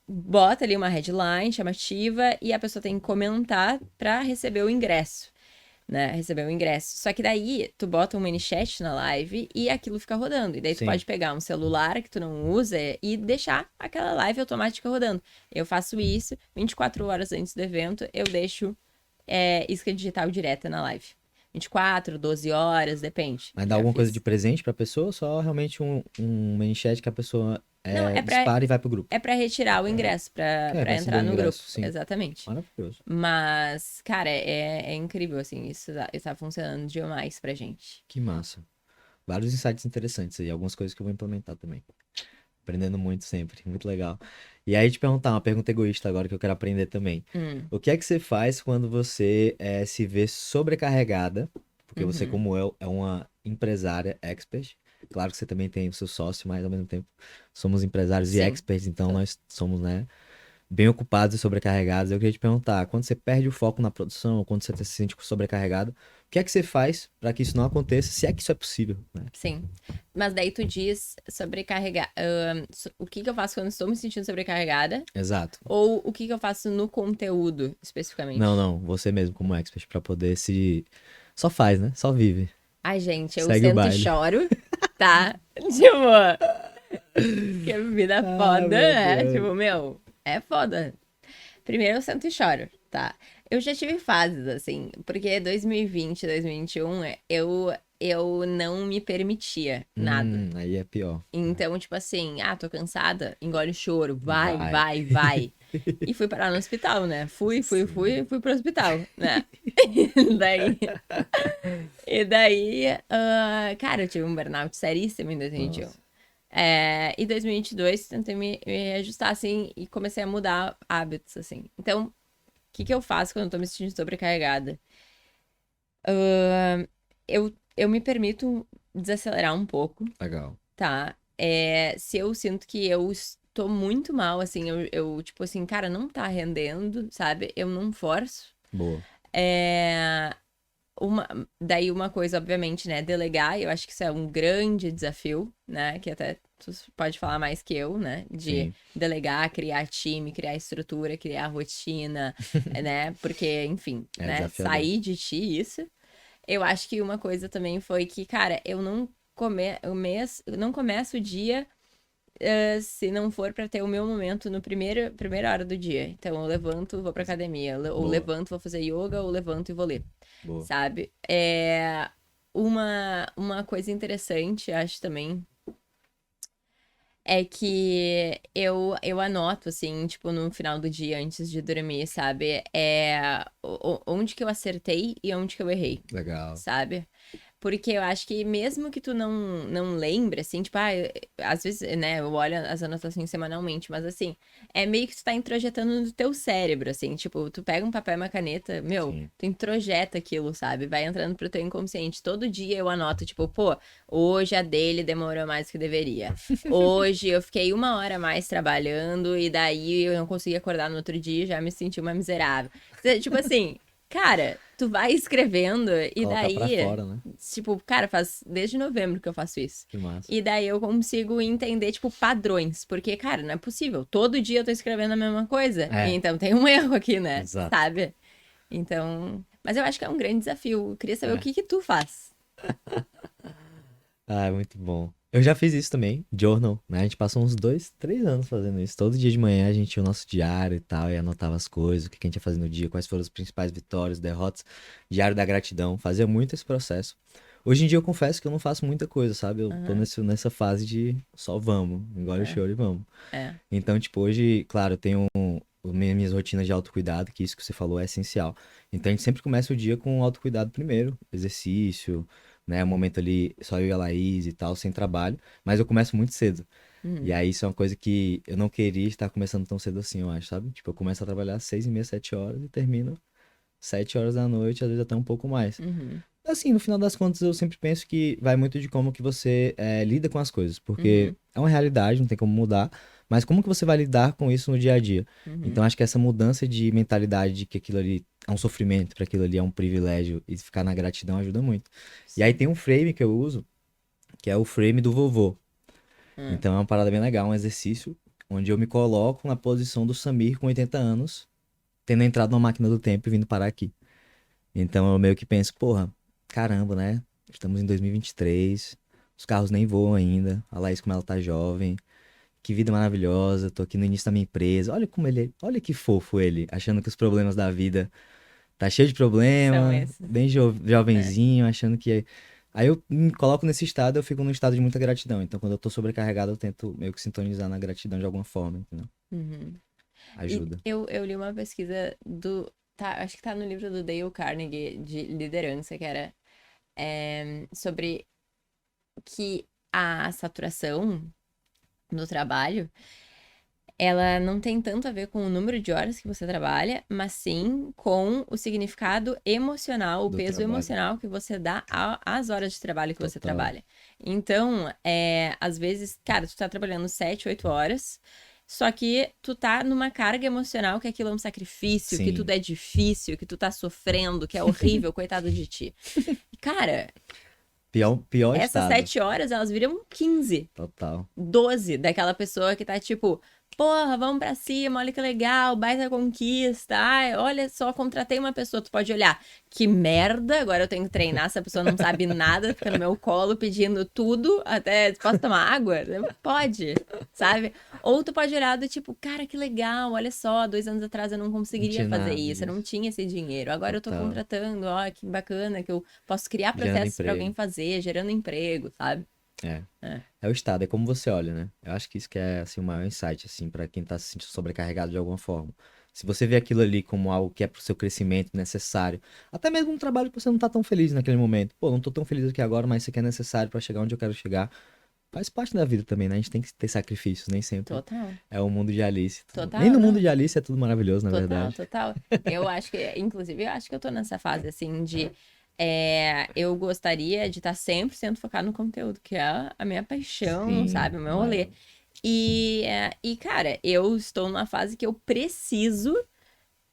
bota ali uma headline chamativa e a pessoa tem que comentar pra receber o ingresso. Né, receber o ingresso. Só que daí, tu bota um ManyChat na live e aquilo fica rodando. E daí tu pode pegar um celular que tu não usa e deixar aquela live automática rodando. Eu faço isso, 24 horas antes do evento, eu deixo isca digital direta na live. 24, 12 horas, depende. Mas dá alguma coisa de presente pra pessoa ou só realmente um ManyChat que a pessoa dispara e vai pro grupo? É pra retirar o ingresso, pra entrar no grupo. Sim. Exatamente. Maravilhoso. Mas, cara, é incrível, assim, isso tá funcionando demais pra gente. Que massa. Vários insights interessantes aí, algumas coisas que eu vou implementar também. Aprendendo muito sempre, muito legal. E aí te perguntar uma pergunta egoísta agora que eu quero aprender também. O que é que você faz quando você se vê sobrecarregada? Porque você, como eu, é uma empresária expert. Claro que você também tem o seu sócio, mas ao mesmo tempo somos empresários e experts, então nós somos, né, bem ocupados e sobrecarregados. Eu queria te perguntar, quando você perde o foco na produção, quando você se sente sobrecarregado, o que é que você faz para que isso não aconteça, se é que isso é possível, né? Sim, mas daí tu diz sobrecarregar, o que eu faço quando estou me sentindo sobrecarregada? Exato. Ou o que eu faço no conteúdo, especificamente? Não, você mesmo como expert, para poder só faz, né? Só vive. Ai, gente, eu Segue o sento e baile. choro, tá? Tipo, Que vida Ah, foda, meu né? Deus. Tipo, meu, é foda. Primeiro eu sento e choro, tá? Eu já tive fases, assim, porque 2020, 2021, eu não me permitia nada. Aí é pior. Então, tipo assim, tô cansada, engole o choro, vai, Vai. vai, vai. E fui parar no hospital, né? Sim. Fui pro hospital, né? Daí, cara, eu tive um burnout seríssimo em 2021. Nossa. E 2022 tentei me ajustar, assim, e comecei a mudar hábitos, assim. Então, o que que eu faço quando eu tô me sentindo sobrecarregada? Eu me permito desacelerar um pouco, Legal. tá? Se eu sinto que eu estou muito mal, assim, tipo assim, cara, não tá rendendo, sabe? Eu não forço. Boa. É, daí uma coisa, obviamente, né? Delegar, eu acho que isso é um grande desafio, né? Que até tu pode falar mais que eu, né? De Sim. delegar, criar time, criar estrutura, criar rotina, né? Porque, enfim, É né? desafiador. Sair de ti isso. Eu acho que uma coisa também foi que, cara, eu não começo o dia se não for pra ter o meu momento no primeira hora do dia. Então, eu levanto, vou pra academia, ou Boa. levanto, vou fazer yoga, ou levanto e vou ler, Boa. sabe? Uma coisa interessante, acho também, é que eu anoto, assim, tipo, no final do dia, antes de dormir, sabe? Onde que eu acertei e onde que eu errei, Legal. sabe? Porque eu acho que mesmo que tu não lembre, assim, tipo, às vezes, né, eu olho as anotações semanalmente, mas assim, é meio que tu tá introjetando no teu cérebro, assim, tipo, tu pega um papel e uma caneta, meu, Sim. tu introjeta aquilo, sabe? Vai entrando pro teu inconsciente. Todo dia eu anoto, tipo, pô, hoje a dele demorou mais do que deveria. Hoje eu fiquei 1 hora a mais trabalhando e daí eu não consegui acordar no outro dia e já me senti uma miserável. Tipo assim, cara, tu vai escrevendo e Colocar pra daí, fora, né? tipo, cara, faz desde novembro que eu faço isso. Que massa. E daí eu consigo entender, tipo, padrões. Porque, cara, não é possível. Todo dia eu tô escrevendo a mesma coisa. É, Então tem um erro aqui, né? exato. Sabe? Então. Mas eu acho que é um grande desafio. Eu queria saber o É. que que tu faz. Ah, é muito bom. Eu já fiz isso também, journal, né? A gente passou uns 2, 3 anos fazendo isso. Todo dia de manhã a gente tinha o nosso diário e tal, e anotava as coisas, o que a gente ia fazer no dia, quais foram as principais vitórias, derrotas, diário da gratidão. Fazia muito esse processo. Hoje em dia eu confesso que eu não faço muita coisa, sabe? Eu tô Aham. nessa fase de só vamos, engole o É. choro e vamos. É. Então, tipo, hoje, claro, eu tenho minhas rotinas de autocuidado, que isso que você falou é essencial. Então, a gente sempre começa o dia com autocuidado primeiro, exercício, né? Um momento ali, só eu e a Laís e tal, sem trabalho. Mas eu começo muito cedo. E Uhum. aí, isso é uma coisa que eu não queria estar começando tão cedo assim, eu acho, sabe? Tipo, eu começo a trabalhar às 6h30, 7 horas e termino 7 horas da noite, às vezes até um pouco mais. Uhum. Assim, no final das contas, eu sempre penso que vai muito de como que você lida com as coisas, porque Uhum. é uma realidade, não tem como mudar, mas como que você vai lidar com isso no dia a dia? Uhum. Então, acho que essa mudança de mentalidade de que aquilo ali é um sofrimento, para aquilo ali é um privilégio e ficar na gratidão ajuda muito. E aí Sim. tem um frame que eu uso, que é o frame do vovô. Uhum. Então, é uma parada bem legal, um exercício onde eu me coloco na posição do Samir com 80 anos, tendo entrado numa máquina do tempo e vindo parar aqui. Então eu meio que penso, porra, caramba, né? Estamos em 2023, os carros nem voam ainda, a Laís como ela tá jovem, que vida maravilhosa, tô aqui no início da minha empresa, olha como ele, olha que fofo ele, achando que os problemas da vida tá cheio de São problema, esses. bem É. jovenzinho, achando que... Aí eu me coloco nesse estado, eu fico num estado de muita gratidão, então quando eu tô sobrecarregado eu tento meio que sintonizar na gratidão de alguma forma, entendeu? Uhum. E Ajuda. eu li uma pesquisa acho que tá no livro do Dale Carnegie de liderança, que era sobre que a saturação no trabalho, ela não tem tanto a ver com o número de horas que você trabalha, mas sim com o significado emocional, o Do peso trabalho. emocional que você dá às horas de trabalho que você Total. trabalha. Então, às vezes, cara, tu tá trabalhando 7, 8 horas, só que tu tá numa carga emocional que aquilo é um sacrifício, que tudo Sim. é difícil, que tu tá sofrendo, que é horrível, coitado de ti. Cara, Pior Essas estado. 7 horas, elas viram 15, Total. 12 daquela pessoa que tá tipo, porra, vamos pra cima, olha que legal, baita conquista. Ai, olha só, contratei uma pessoa, tu pode olhar, que merda, agora eu tenho que treinar, essa pessoa não sabe nada, fica no meu colo pedindo tudo, até posso tomar água? Pode, sabe? Ou tu pode olhar do tipo, cara, que legal, olha só, 2 anos atrás eu não Não conseguiria tinha fazer nada isso, eu não disso. tinha esse dinheiro, agora eu tô Total. contratando, ó, que bacana, que eu posso criar Gerando processos pra alguém emprego. fazer, gerando emprego, sabe? É. É. É o estado, é como você olha, né? Eu acho que isso que é, assim, o maior insight, assim, pra quem tá se sentindo sobrecarregado de alguma forma. Se você vê aquilo ali como algo que é pro seu crescimento necessário, até mesmo um trabalho que você não tá tão feliz naquele momento. Pô, não tô tão feliz aqui agora, mas isso aqui é necessário pra chegar onde eu quero chegar. Faz parte da vida também, né? A gente tem que ter sacrifícios, nem sempre Total. é o mundo de Alice. Nem Total, no mundo não. de Alice é tudo maravilhoso, na Total, verdade. total. Eu acho que, inclusive, eu acho que eu tô nessa fase, assim, de... eu gostaria de estar sempre sendo focado no conteúdo, que é a minha paixão, Sim, sabe? O meu rolê. maior. E, cara, eu estou numa fase que eu preciso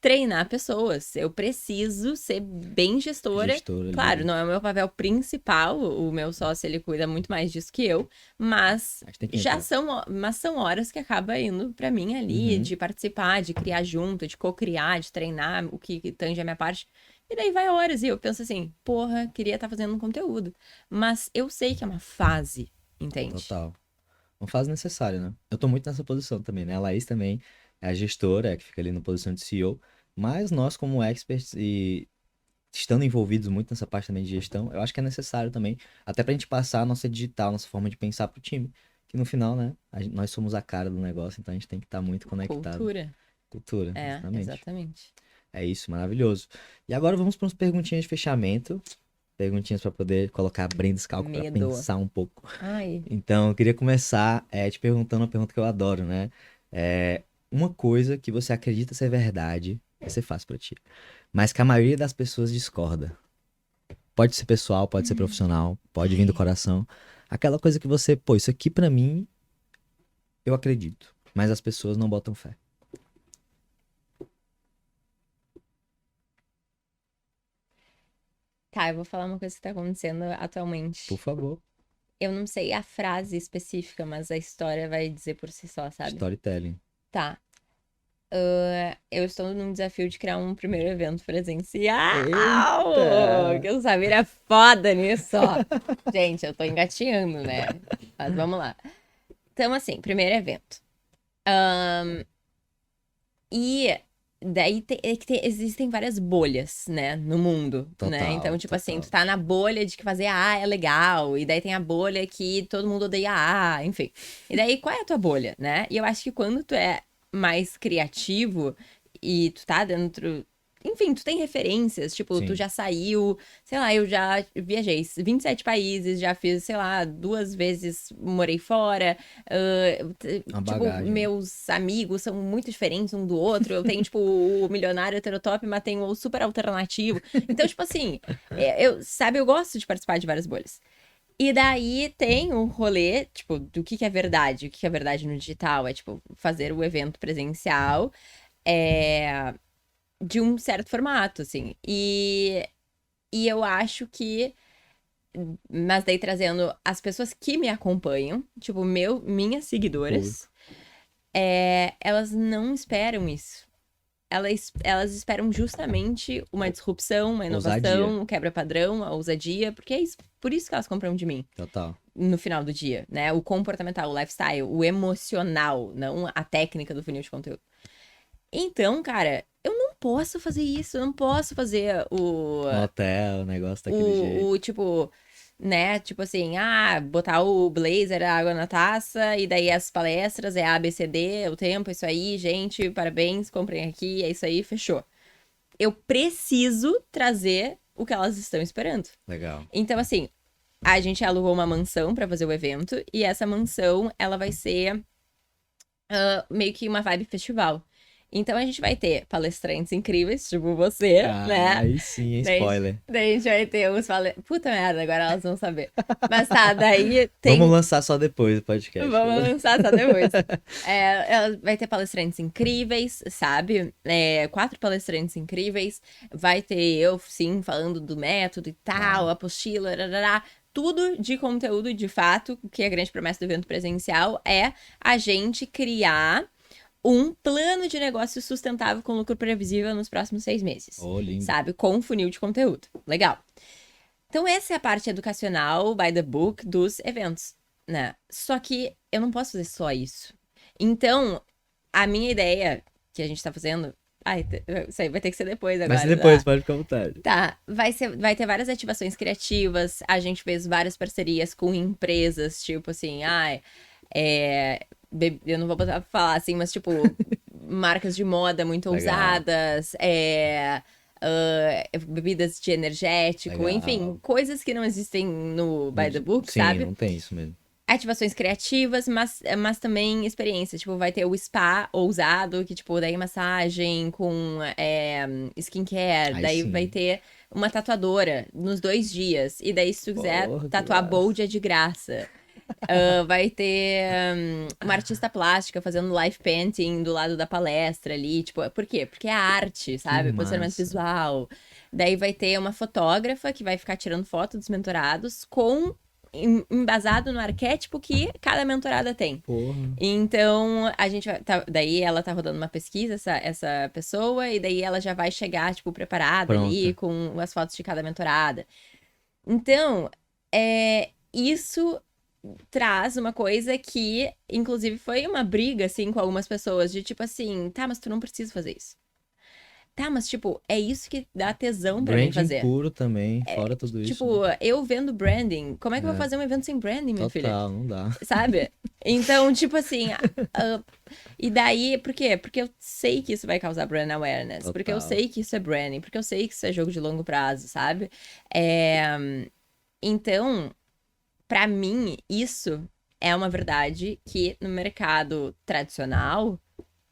treinar pessoas. Eu preciso ser bem gestora. Gestor Claro, ali. não é o meu papel principal, o meu sócio ele cuida muito mais disso que eu, mas Acho que tem que entrar. mas são horas que acaba indo pra mim ali Uhum. de participar, de criar junto, de co-criar, de treinar o que tange a minha parte. E daí vai horas e eu penso assim, porra, queria estar fazendo um conteúdo, mas eu sei que é uma fase, entende? Total. Uma fase necessária, né? Eu tô muito nessa posição também, né? A Laís também é a gestora, é a que fica ali na posição de CEO, mas nós, como experts e estando envolvidos muito nessa parte também de gestão, eu acho que é necessário também, até pra gente passar a nossa digital, nossa forma de pensar pro time. Que no final, né? Nós somos a cara do negócio, então a gente tem que estar muito conectado. Cultura. Cultura, É, exatamente. exatamente. É isso, maravilhoso. E agora vamos para umas perguntinhas de fechamento. Perguntinhas para poder colocar a Brenda Scalco para Medo. pensar um pouco. Ai. Então, eu queria começar te perguntando uma pergunta que eu adoro, né? É, uma coisa que você acredita ser verdade, vai ser fácil pra ti, mas que a maioria das pessoas discorda. Pode ser pessoal, pode ser profissional, pode vir do Ai. coração. Aquela coisa que você, pô, isso aqui pra mim, eu acredito, mas as pessoas não botam fé. Tá, eu vou falar uma coisa que tá acontecendo Por atualmente. favor, Eu não sei a frase específica, mas a história vai dizer por si só, sabe? storytelling. Tá. Eu estou num desafio de criar um primeiro evento presencial. Eita! Que eu sabia era foda nisso, ó. Gente, eu tô engatinhando, né? Mas vamos lá. Então, assim, primeiro evento. E daí existem várias bolhas, né, no mundo, né? Então, Total, tipo assim, total. tu tá na bolha de que fazer A é legal, e daí tem a bolha que todo mundo odeia A, enfim. E daí, qual é a tua bolha, né? E eu acho que quando tu é mais criativo e tu tá dentro. Enfim, tu tem referências, tipo, tu Sim, já saiu, sei lá, eu já viajei 27 países, já fiz, sei lá, 2 vezes morei fora, uma tipo, bagagem, né? meus amigos são muito diferentes um do outro. Eu tenho, tipo, o milionário heterotop, mas tenho o super alternativo. Então, tipo assim, sabe, eu gosto de participar de várias bolhas. E daí tem o rolê, tipo, do que é verdade. O que é verdade no digital é, tipo, fazer o evento presencial de um certo formato, assim. E eu acho que mas daí trazendo as pessoas que me acompanham, tipo, minhas O público. seguidoras, elas não esperam isso. Elas esperam justamente uma disrupção, uma Ousadia, inovação, um quebra-padrão, a ousadia, porque é isso, por isso que elas compram de mim total. no final do dia, né? O comportamental, o lifestyle, o emocional, não a técnica do funil de conteúdo. Então, cara, eu não posso fazer isso, eu não posso fazer No hotel, o negócio daquele jeito. tipo, né? Tipo assim, botar o blazer, a água na taça, e daí as palestras é A, B, C, D, o tempo, é isso aí, gente, parabéns, comprem aqui, é isso aí, fechou. Eu preciso trazer o que elas estão esperando. Legal. Então, assim, a gente alugou uma mansão pra fazer o evento, e essa mansão, ela vai ser meio que uma vibe festival. Então a gente vai ter palestrantes incríveis, tipo você, Ah, né? aí sim, hein, Daí, spoiler. daí a gente vai ter uns palestrantes. Puta merda, agora elas vão saber. Mas tá, daí Vamos tem. lançar só depois do podcast. Vamos lançar só depois. Ela vai ter palestrantes incríveis, sabe? 4 palestrantes incríveis. Vai ter eu, sim, falando do método e tal, Uau. apostila, rarará. tudo de conteúdo, de fato, que é a grande promessa do evento presencial é a gente criar um plano de negócio sustentável com lucro previsível nos próximos 6 meses. Oh, lindo. Sabe? Com um funil de conteúdo. Legal. Então, essa é a parte educacional, by the book, dos eventos, né? Só que eu não posso fazer só isso. Então, a minha ideia que a gente tá fazendo... Ai, isso aí vai ter que ser depois agora. Vai ser depois, tá? pode ficar à vontade. Tá, vai ter várias ativações criativas, a gente fez várias parcerias com empresas, tipo assim, eu não vou botar pra falar assim, mas tipo, marcas de moda muito Legal. ousadas, bebidas de energético, Legal. enfim, coisas que não existem no By the Book, Sim, sabe? não tem isso mesmo. Ativações criativas, mas também experiências. Tipo, vai ter o spa ousado, que, tipo, daí massagem com skincare. Aí Daí sim. vai ter uma tatuadora nos 2 dias. E daí, se tu quiser Porra, que tatuar massa. bold, é de graça. Vai ter uma artista plástica fazendo live painting do lado da palestra ali. Tipo, por quê? Porque é arte, sabe? Posicionamento massa. visual. Daí vai ter uma fotógrafa que vai ficar tirando foto dos mentorados embasado no arquétipo que cada mentorada tem. Porra. Então, a gente vai. Daí ela tá rodando uma pesquisa, essa pessoa, e daí ela já vai chegar, tipo, preparada ali Pronta. com as fotos de cada mentorada. Então, isso traz uma coisa que, inclusive, foi uma briga, assim, com algumas pessoas, de tipo assim, tá, mas tu não precisa fazer isso. Tá, mas, tipo, é isso que dá tesão pra mim Branding fazer. puro também, fora tudo isso. Tipo, eu vendo branding, como é que eu vou fazer um evento sem branding, minha filha? Total, não dá. Sabe? Então, tipo assim. E daí, por quê? Porque eu sei que isso vai causar brand awareness. Total. Porque eu sei que isso é branding. Porque eu sei que isso é jogo de longo prazo, sabe? Então, pra mim, isso é uma verdade que no mercado tradicional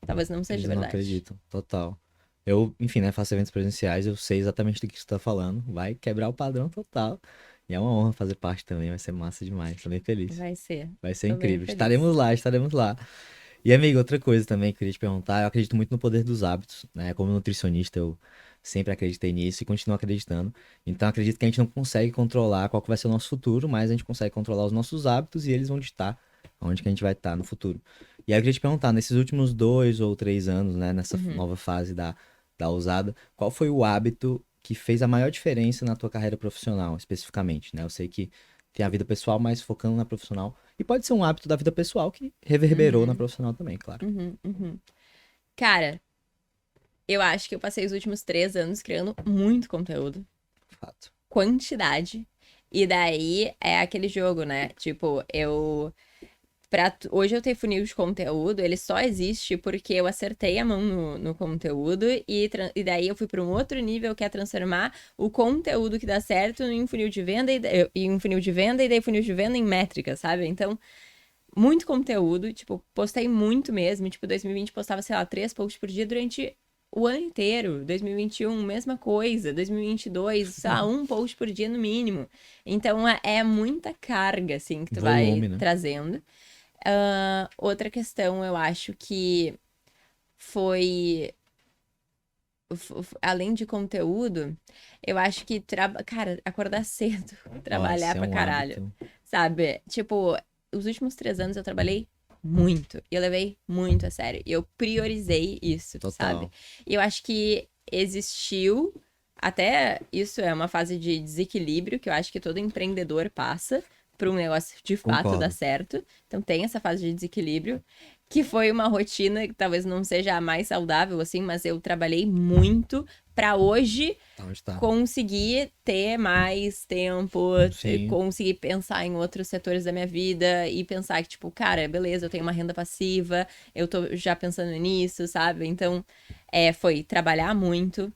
talvez não seja Eles não verdade. acreditam, total. Eu, enfim, né, faço eventos presenciais, eu sei exatamente do que você tá falando. Vai quebrar o padrão total. E é uma honra fazer parte também, vai ser massa demais. Tô bem feliz. Vai ser. Vai ser Tô bem incrível. feliz. Estaremos lá, estaremos lá. E, amigo, outra coisa também que eu queria te perguntar, eu acredito muito no poder dos hábitos, né? Como nutricionista, eu sempre acreditei nisso e continuo acreditando. Então, acredito que a gente não consegue controlar qual que vai ser o nosso futuro, mas a gente consegue controlar os nossos hábitos e eles vão ditar onde que a gente vai estar no futuro. E aí eu queria te perguntar, nesses últimos 2 ou 3 anos, né, nessa nova fase da ousada, qual foi o hábito que fez a maior diferença na tua carreira profissional, especificamente, né? Eu sei que tem a vida pessoal, mas focando na profissional. E pode ser um hábito da vida pessoal que reverberou na profissional também, claro. Cara, eu acho que eu passei os últimos 3 anos criando muito conteúdo. Fato. Quantidade. E daí é aquele jogo, né? Tipo, hoje eu tenho funil de conteúdo, ele só existe porque eu acertei a mão no conteúdo e daí eu fui para um outro nível que é transformar o conteúdo que dá certo em um funil de venda e um funil de venda e daí funil de venda em métricas, sabe? Então, muito conteúdo, tipo, postei muito mesmo, tipo, 2020 postava, sei lá, 3 posts por dia durante o ano inteiro. 2021, mesma coisa. 2022, sei lá, 1 post por dia no mínimo. Então, é muita carga, assim, que tu Volume, vai né? trazendo. Outra questão, eu acho que foi. Além de conteúdo, eu acho que, cara, acordar cedo, trabalhar Nossa, é pra um caralho. hábito. Sabe? Tipo, os últimos 3 anos eu trabalhei muito. E eu levei muito a sério. E eu priorizei isso, Total. sabe? E eu acho que existiu. Até isso é uma fase de desequilíbrio que eu acho que todo empreendedor passa para um negócio de fato Concordo. dar certo. Então tem essa fase de desequilíbrio, que foi uma rotina que talvez não seja a mais saudável, assim, mas eu trabalhei muito para hoje Tá onde tá. conseguir ter mais tempo, Sim. conseguir pensar em outros setores da minha vida e pensar que, tipo, cara, beleza, eu tenho uma renda passiva, eu tô já pensando nisso, sabe? Então, foi trabalhar muito,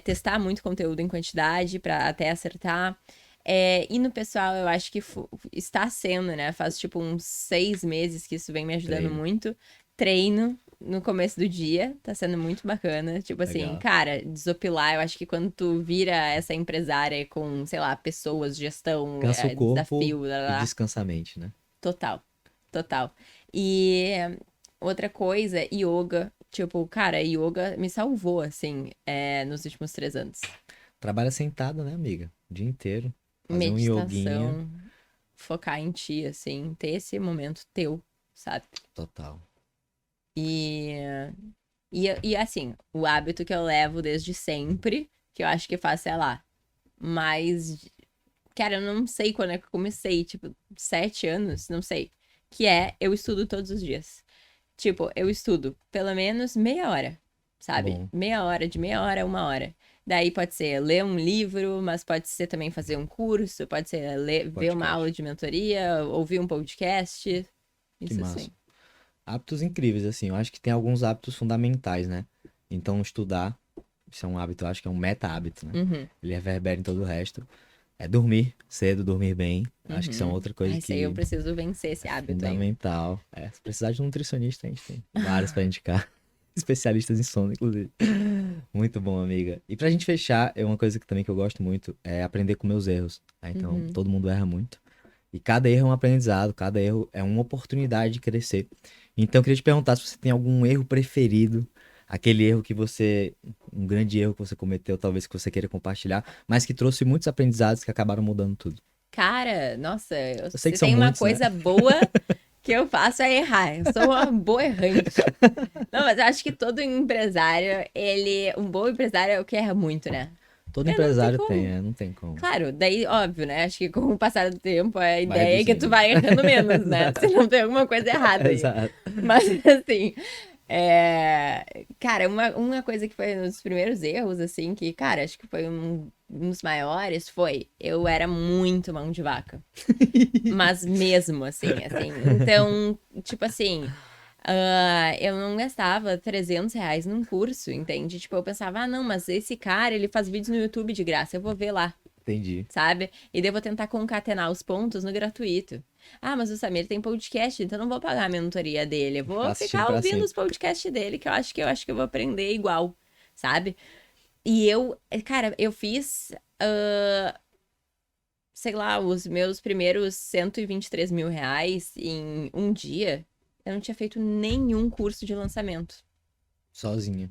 testar muito conteúdo em quantidade para até acertar. E no pessoal, eu acho que está sendo, né? Faz tipo uns 6 meses que isso vem me ajudando Treino. muito. Treino no começo do dia, tá sendo muito bacana. Tipo assim, Legal. cara, desopilar, eu acho que quando tu vira essa empresária com, sei lá, pessoas, gestão, Cansa o corpo desafio, lá, lá, e lá. descansa a mente, né? Total, total. E outra coisa, yoga. Tipo, cara, yoga me salvou, assim, nos últimos 3 anos. Trabalha sentada, né, amiga? O dia inteiro. fazer um yoguinha. Meditação, focar em ti, assim, ter esse momento teu, sabe? Total. E, e assim, o hábito que eu levo desde sempre, que eu acho que faz, sei lá, mais. Cara, eu não sei quando é que eu comecei, tipo, 7 anos, não sei. Que é, eu estudo todos os dias. Tipo, eu estudo pelo menos meia hora, sabe? Bom. Meia hora, de meia hora a 1 hora. Daí pode ser ler um livro, mas pode ser também fazer um curso, pode ser ver uma Podcast. aula de mentoria, ouvir um podcast. Que Isso massa. assim. Hábitos incríveis, assim. Eu acho que tem alguns hábitos fundamentais, né? Então, estudar, isso é um hábito, eu acho que é um meta-hábito, né? Uhum, Ele reverbera em todo o resto. É dormir cedo, dormir bem. Acho que isso é uhum. outra coisa Ah, isso aí eu que preciso vencer esse é hábito ainda. fundamental. É, se precisar de um nutricionista, a gente tem vários pra indicar. Especialistas em sono, inclusive. Muito bom, amiga. E pra gente fechar, é uma coisa que também que eu gosto muito, é aprender com meus erros. Tá? Então, Uhum. todo mundo erra muito. E cada erro é um aprendizado, cada erro é uma oportunidade de crescer. Então, eu queria te perguntar se você tem algum erro preferido, aquele erro que você, um grande erro que você cometeu, talvez que você queira compartilhar, mas que trouxe muitos aprendizados que acabaram mudando tudo. Cara, nossa, Eu sei se que são tem uma muitos, né? coisa boa que eu faço é errar. Eu sou uma boa errante. Não, mas eu acho que todo empresário, um bom empresário é o que erra muito, né? Todo É, não tem empresário tem, como. não tem como. Claro, daí, óbvio, né? Acho que com o passar do tempo, a Vai ideia é que tu reduzindo. vai errando menos, né? Se não tem alguma coisa errada aí. Exato. Mas, assim, cara, uma coisa que foi um dos primeiros erros, assim, que, cara, acho que foi um dos maiores, foi eu era muito mão de vaca. Mas mesmo, assim. Então, tipo assim, eu não gastava R$ 300 num curso, entende? Tipo, eu pensava, ah, não, mas esse cara, ele faz vídeos no YouTube de graça, eu vou ver lá, Entendi. sabe? E daí eu vou tentar concatenar os pontos no gratuito. Ah, mas o Samir tem podcast, então eu não vou pagar a mentoria dele. Eu Ficar vou assistindo ficar pra ouvindo os sempre. podcasts dele, que eu acho que eu vou aprender igual, sabe? E cara, eu fiz, sei lá, os meus primeiros R$ 123.000 em um dia. Eu não tinha feito nenhum curso de lançamento. Sozinha.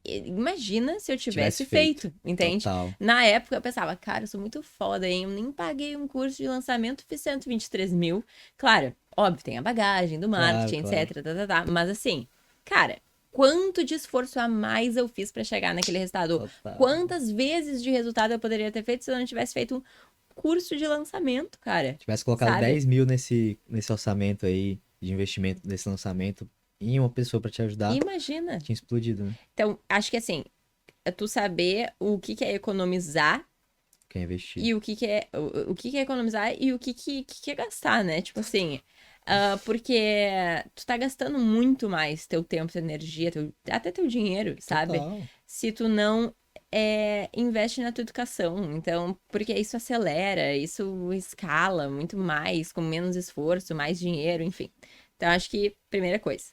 Imagina se eu Tivesse tivesse feito. feito, entende? Total. Na época eu pensava, cara, eu sou muito foda, hein? Eu nem paguei um curso de lançamento, fiz 123 mil. Claro, óbvio, tem a bagagem do Claro, marketing, claro. etc. Mas assim, cara, quanto de esforço a mais eu fiz pra chegar naquele resultado? Total. Quantas vezes de resultado eu poderia ter feito se eu não tivesse feito um curso de lançamento, cara? Tivesse colocado Sabe? 10 mil nesse orçamento aí de investimento desse lançamento em uma pessoa pra te ajudar, Imagina. tinha explodido, né? Então, acho que assim, é tu saber o que que é economizar Quem investir. e o que que é economizar e o que é gastar, né? Tipo assim, porque tu tá gastando muito mais teu tempo, tua energia, até teu dinheiro, sabe? Total. Se tu não investe na tua educação. Então, porque isso acelera, isso escala muito mais, com menos esforço, mais dinheiro, enfim. Então, acho que, primeira coisa.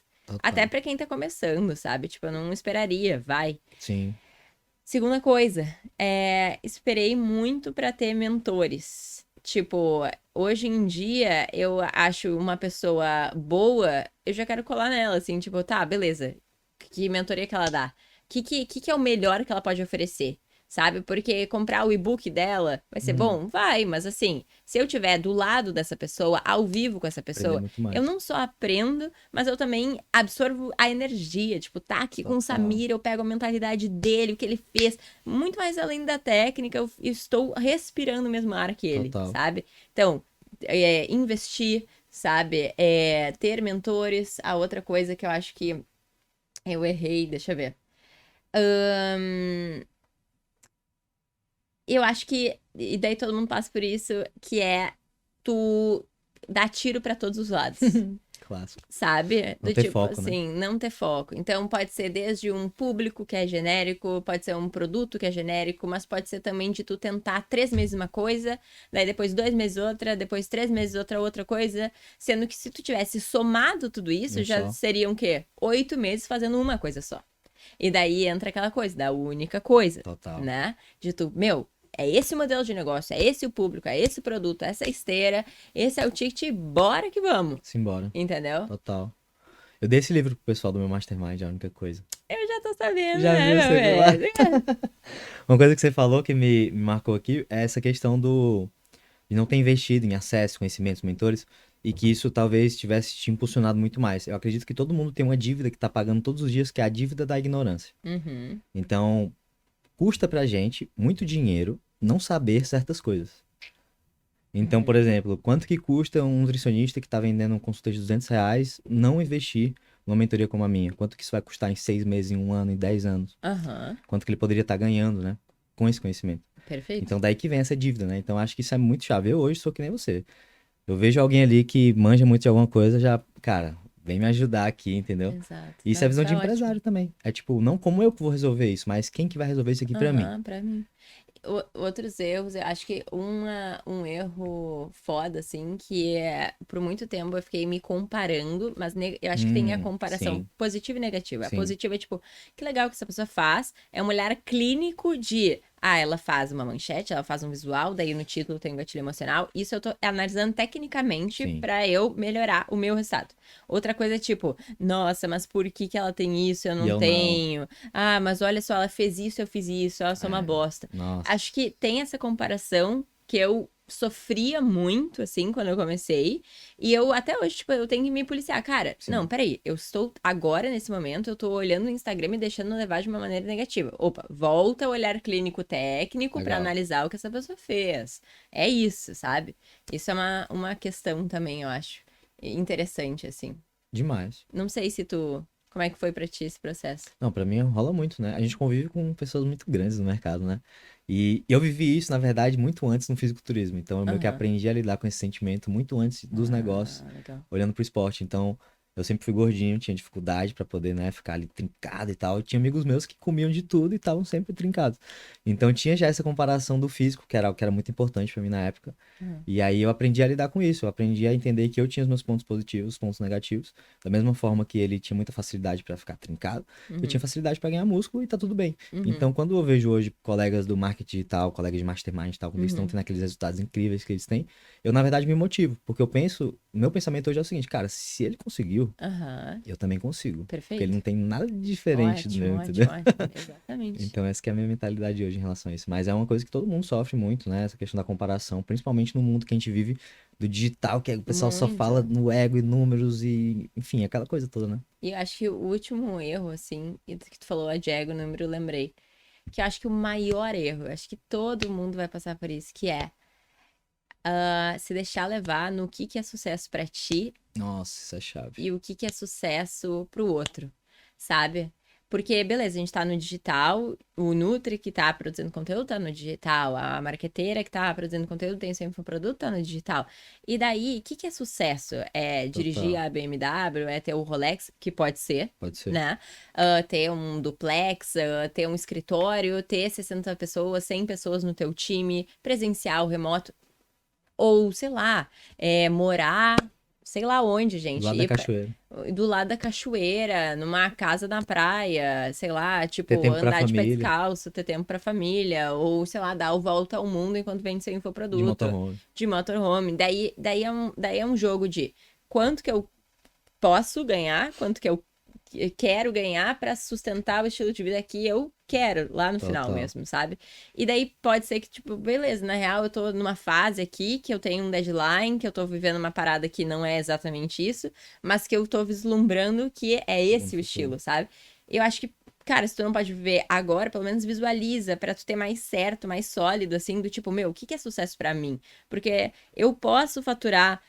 Até Total. pra quem tá começando, sabe? Tipo, eu não esperaria, vai. Sim. Segunda coisa, esperei muito pra ter mentores. Tipo, hoje em dia, eu acho uma pessoa boa, eu já quero colar nela, assim, tipo, tá, beleza. Que mentoria que ela dá? Que é o melhor que ela pode oferecer? Sabe? Porque comprar o e-book dela vai ser Uhum. bom? Vai, mas assim, se eu tiver do lado dessa pessoa, ao vivo com essa Aprender pessoa, muito eu mais. não só aprendo, mas eu também absorvo a energia. Tipo, tá aqui com o Total. Samir, eu pego a mentalidade dele, o que ele fez. Muito mais além da técnica, eu estou respirando o mesmo ar que ele, Total. sabe? Então, investir, sabe? Ter mentores. A outra coisa que eu acho que eu errei, deixa eu ver. Eu acho que, e daí todo mundo passa por isso, que é tu dar tiro pra todos os lados. Clássico. Sabe? Não Do ter tipo foco, né? assim, não ter foco. Então pode ser desde um público que é genérico, pode ser um produto que é genérico, mas pode ser também de tu tentar 3 meses uma coisa, daí depois 2 meses outra, depois 3 meses outra coisa. Sendo que se tu tivesse somado tudo isso, Um já só. seriam o quê? 8 meses fazendo uma coisa só. E daí entra aquela coisa, da única coisa, Total. né? De tu, meu, é esse o modelo de negócio, é esse o público, é esse o produto, essa é a esteira, esse é o ticket, bora que vamos. Simbora. Entendeu? Total. Eu dei esse livro pro pessoal do meu Mastermind, é a única coisa. Eu já tô sabendo, Já né, viu, meu você viu lá? bem? Uma coisa que você falou que me marcou aqui é essa questão do de não ter investido em acesso, conhecimentos, mentores, e que isso talvez tivesse te impulsionado muito mais. Eu acredito que todo mundo tem uma dívida que tá pagando todos os dias, que é a dívida da ignorância. Uhum. Então, custa pra gente muito dinheiro não saber certas coisas. Então, por exemplo, quanto que custa um nutricionista que está vendendo um consulta de R$ 200 não investir numa mentoria como a minha? Quanto que isso vai custar em 6 meses, em um ano, em 10 anos? Aham. Quanto que ele poderia estar ganhando, né? Com esse conhecimento. Perfeito. Então, daí que vem essa dívida, né? Então, acho que isso é muito chave. Eu hoje sou que nem você. Eu vejo alguém ali que manja muito de alguma coisa, já, cara, vem me ajudar aqui, entendeu? Exato. Isso é a Não, visão isso de é ótimo. empresário também. É tipo, não como eu que vou resolver isso, mas quem que vai resolver isso aqui pra mim? Aham, pra mim. Outros erros, eu acho que um erro foda, assim, que é, por muito tempo eu fiquei me comparando, mas eu acho que tem a comparação Sim, positiva e negativa. A sim. positiva é tipo, que legal que essa pessoa faz, é um olhar clínico de, ela faz uma manchete, ela faz um visual, daí no título tem um gatilho emocional. Isso eu tô analisando tecnicamente Sim. pra eu melhorar o meu resultado. Outra coisa é tipo, nossa, mas por que que ela tem isso, eu E não eu não. tenho? Ah, mas olha só, ela fez isso, eu fiz isso, ela só uma É, bosta. nossa. Acho que tem essa comparação que eu sofria muito, assim, quando eu comecei. E eu, até hoje, tipo, eu tenho que me policiar. Cara, não, Sim. peraí. Eu estou, agora, nesse momento, eu tô olhando o Instagram e deixando levar de uma maneira negativa. Opa, volta ao olhar clínico técnico pra Legal. analisar o que essa pessoa fez. É isso, sabe? Isso é uma questão também, eu acho. Interessante, assim. Demais. Não sei se tu... Como é que foi pra ti esse processo? Não, pra mim rola muito, né? A gente convive com pessoas muito grandes no mercado, né? E eu vivi isso, na verdade, muito antes no fisiculturismo. Então, eu meio que Aham. aprendi a lidar com esse sentimento muito antes dos negócios, Ah, legal. olhando pro esporte. Então, eu sempre fui gordinho, tinha dificuldade pra poder, né, ficar ali trincado e tal. Eu tinha amigos meus que comiam de tudo e estavam sempre trincados. Então, tinha já essa comparação do físico, que era algo que era muito importante pra mim na época. Uhum. E aí eu aprendi a lidar com isso. Eu aprendi a entender que eu tinha os meus pontos positivos, os pontos negativos. Da mesma forma que ele tinha muita facilidade pra ficar trincado, eu tinha Uhum. facilidade pra ganhar músculo e tá tudo bem. Uhum. Então, quando eu vejo hoje colegas do marketing digital, colegas de mastermind e tal, quando eles estão Uhum. tendo aqueles resultados incríveis que eles têm, eu na verdade me motivo, porque eu penso, o meu pensamento hoje é o seguinte, cara, se ele conseguiu, Aham. eu também consigo. Porque ele Perfeito. não tem nada de diferente do Ótimo, meu, entendeu? ótimo, ótimo. Exatamente. Então, essa que é a minha mentalidade hoje em relação a isso. Mas é uma coisa que todo mundo sofre muito, né? Essa questão da comparação, principalmente no mundo que a gente vive do digital, que o pessoal só fala Muito. no ego e números e, enfim, aquela coisa toda, né? E eu acho que o último erro, assim, e do que tu falou, a Diego, número, eu lembrei. Que eu acho que o maior erro, eu acho que todo mundo vai passar por isso, que é se deixar levar no que é sucesso pra ti Nossa, isso é chave. e o que é sucesso pro outro, sabe? Porque, beleza, a gente tá no digital, o Nutri que tá produzindo conteúdo tá no digital, a marqueteira que tá produzindo conteúdo tem seu infoproduto tá no digital. E daí, o que é sucesso? É dirigir Total. a BMW, é ter o Rolex, que pode ser, Pode ser. né? Ter um duplex, ter um escritório, ter 60 pessoas, 100 pessoas no teu time, presencial, remoto, ou, sei lá, morar, sei lá onde, Do gente, lado da cachoeira. do lado da cachoeira, numa casa na praia, sei lá, Ter tipo, tempo pra andar de pé família, descalço, ter tempo pra família, ou, sei lá, dar a volta ao mundo enquanto vende seu de infoproduto, motorhome. de motorhome. Daí é um jogo de quanto que eu posso ganhar, quanto que eu quero ganhar pra sustentar o estilo de vida que eu quero lá no final Total. mesmo, sabe? E daí pode ser que, tipo, beleza, na real eu tô numa fase aqui que eu tenho um deadline, que eu tô vivendo uma parada que não é exatamente isso, mas que eu tô vislumbrando que é No esse o futuro. estilo, sabe? Eu acho que, cara, se tu não pode viver agora, pelo menos visualiza pra tu ter mais certo, mais sólido, assim, do tipo, meu, o que é sucesso pra mim? Porque eu posso faturar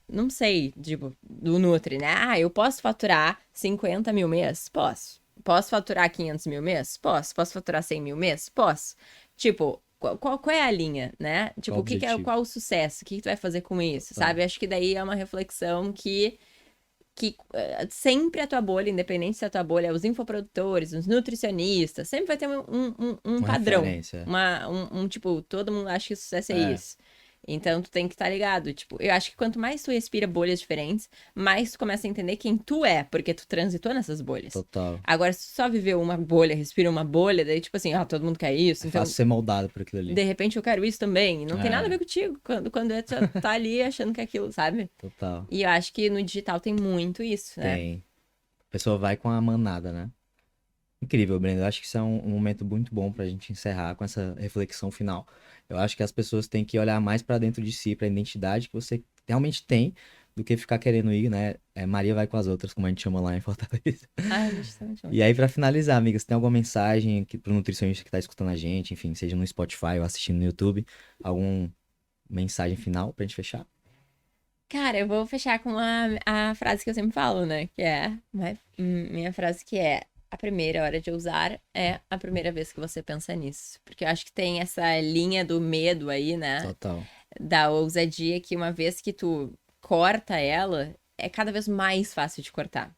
não sei, tipo, do Nutri, né? Ah, eu posso faturar 50 mil mês? Posso. Posso faturar 500 mil mês? Posso. Posso faturar 100 mil mês? Posso. Tipo, qual é a linha, né? Qual o Tipo, objetivo? qual o sucesso? O que tu vai fazer com isso, Total. sabe? Acho que daí é uma reflexão que sempre a tua bolha, independente se a tua bolha é os infoprodutores, os nutricionistas, sempre vai ter um Uma padrão. referência. Tipo, todo mundo acha que sucesso é É, isso. Então, tu tem que estar ligado. Tipo, eu acho que quanto mais tu respira bolhas diferentes, mais tu começa a entender quem tu é, porque tu transitou nessas bolhas. total. Agora, se tu só viveu uma bolha, respira uma bolha, daí, tipo assim, todo mundo quer isso, É então, fácil ser moldado por aquilo ali. de repente eu quero isso também. E não tem nada a É, ver contigo, quando tu tá ali achando que é aquilo, sabe? total. E eu acho que no digital tem muito isso, né? Tem. A pessoa vai com a manada, né? Incrível, Brenda. Eu acho que isso é um momento muito bom pra gente encerrar com essa reflexão final. Eu acho que as pessoas têm que olhar mais pra dentro de si, pra identidade que você realmente tem, do que ficar querendo ir, né? Maria vai com as outras, como a gente chama lá em Fortaleza. Ai, justamente. E aí, pra finalizar, amiga, você tem alguma mensagem aqui pro nutricionista que tá escutando a gente, enfim, seja no Spotify ou assistindo no YouTube, alguma mensagem final pra gente fechar? Cara, eu vou fechar com a frase que eu sempre falo, né? Que é, minha frase que é: a primeira hora de usar é a primeira vez que você pensa nisso. Porque eu acho que tem essa linha do medo aí, né? Total. Da ousadia, que uma vez que tu corta ela, é cada vez mais fácil de cortar.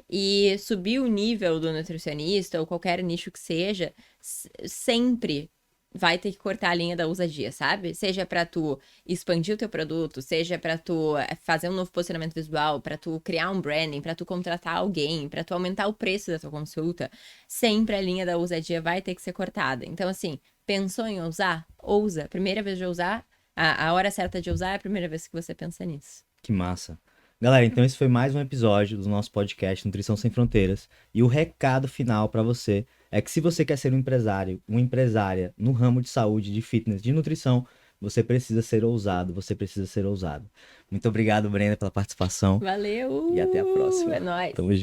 E subir o nível do nutricionista ou qualquer nicho que seja, sempre vai ter que cortar a linha da ousadia, sabe? Seja pra tu expandir o teu produto, seja pra tu fazer um novo posicionamento visual, pra tu criar um branding, pra tu contratar alguém, pra tu aumentar o preço da tua consulta, sempre a linha da ousadia vai ter que ser cortada. Então, assim, pensou em ousar? Ousa. Primeira vez de ousar, a hora certa de usar é a primeira vez que você pensa nisso. Que massa. Galera, então esse foi mais um episódio do nosso podcast Nutrição Sem Fronteiras. E o recado final para você é que se você quer ser um empresário, uma empresária no ramo de saúde, de fitness, de nutrição, você precisa ser ousado, você precisa ser ousado. Muito obrigado, Brenda, pela participação Valeu! e até a próxima. É nóis! Tamo junto.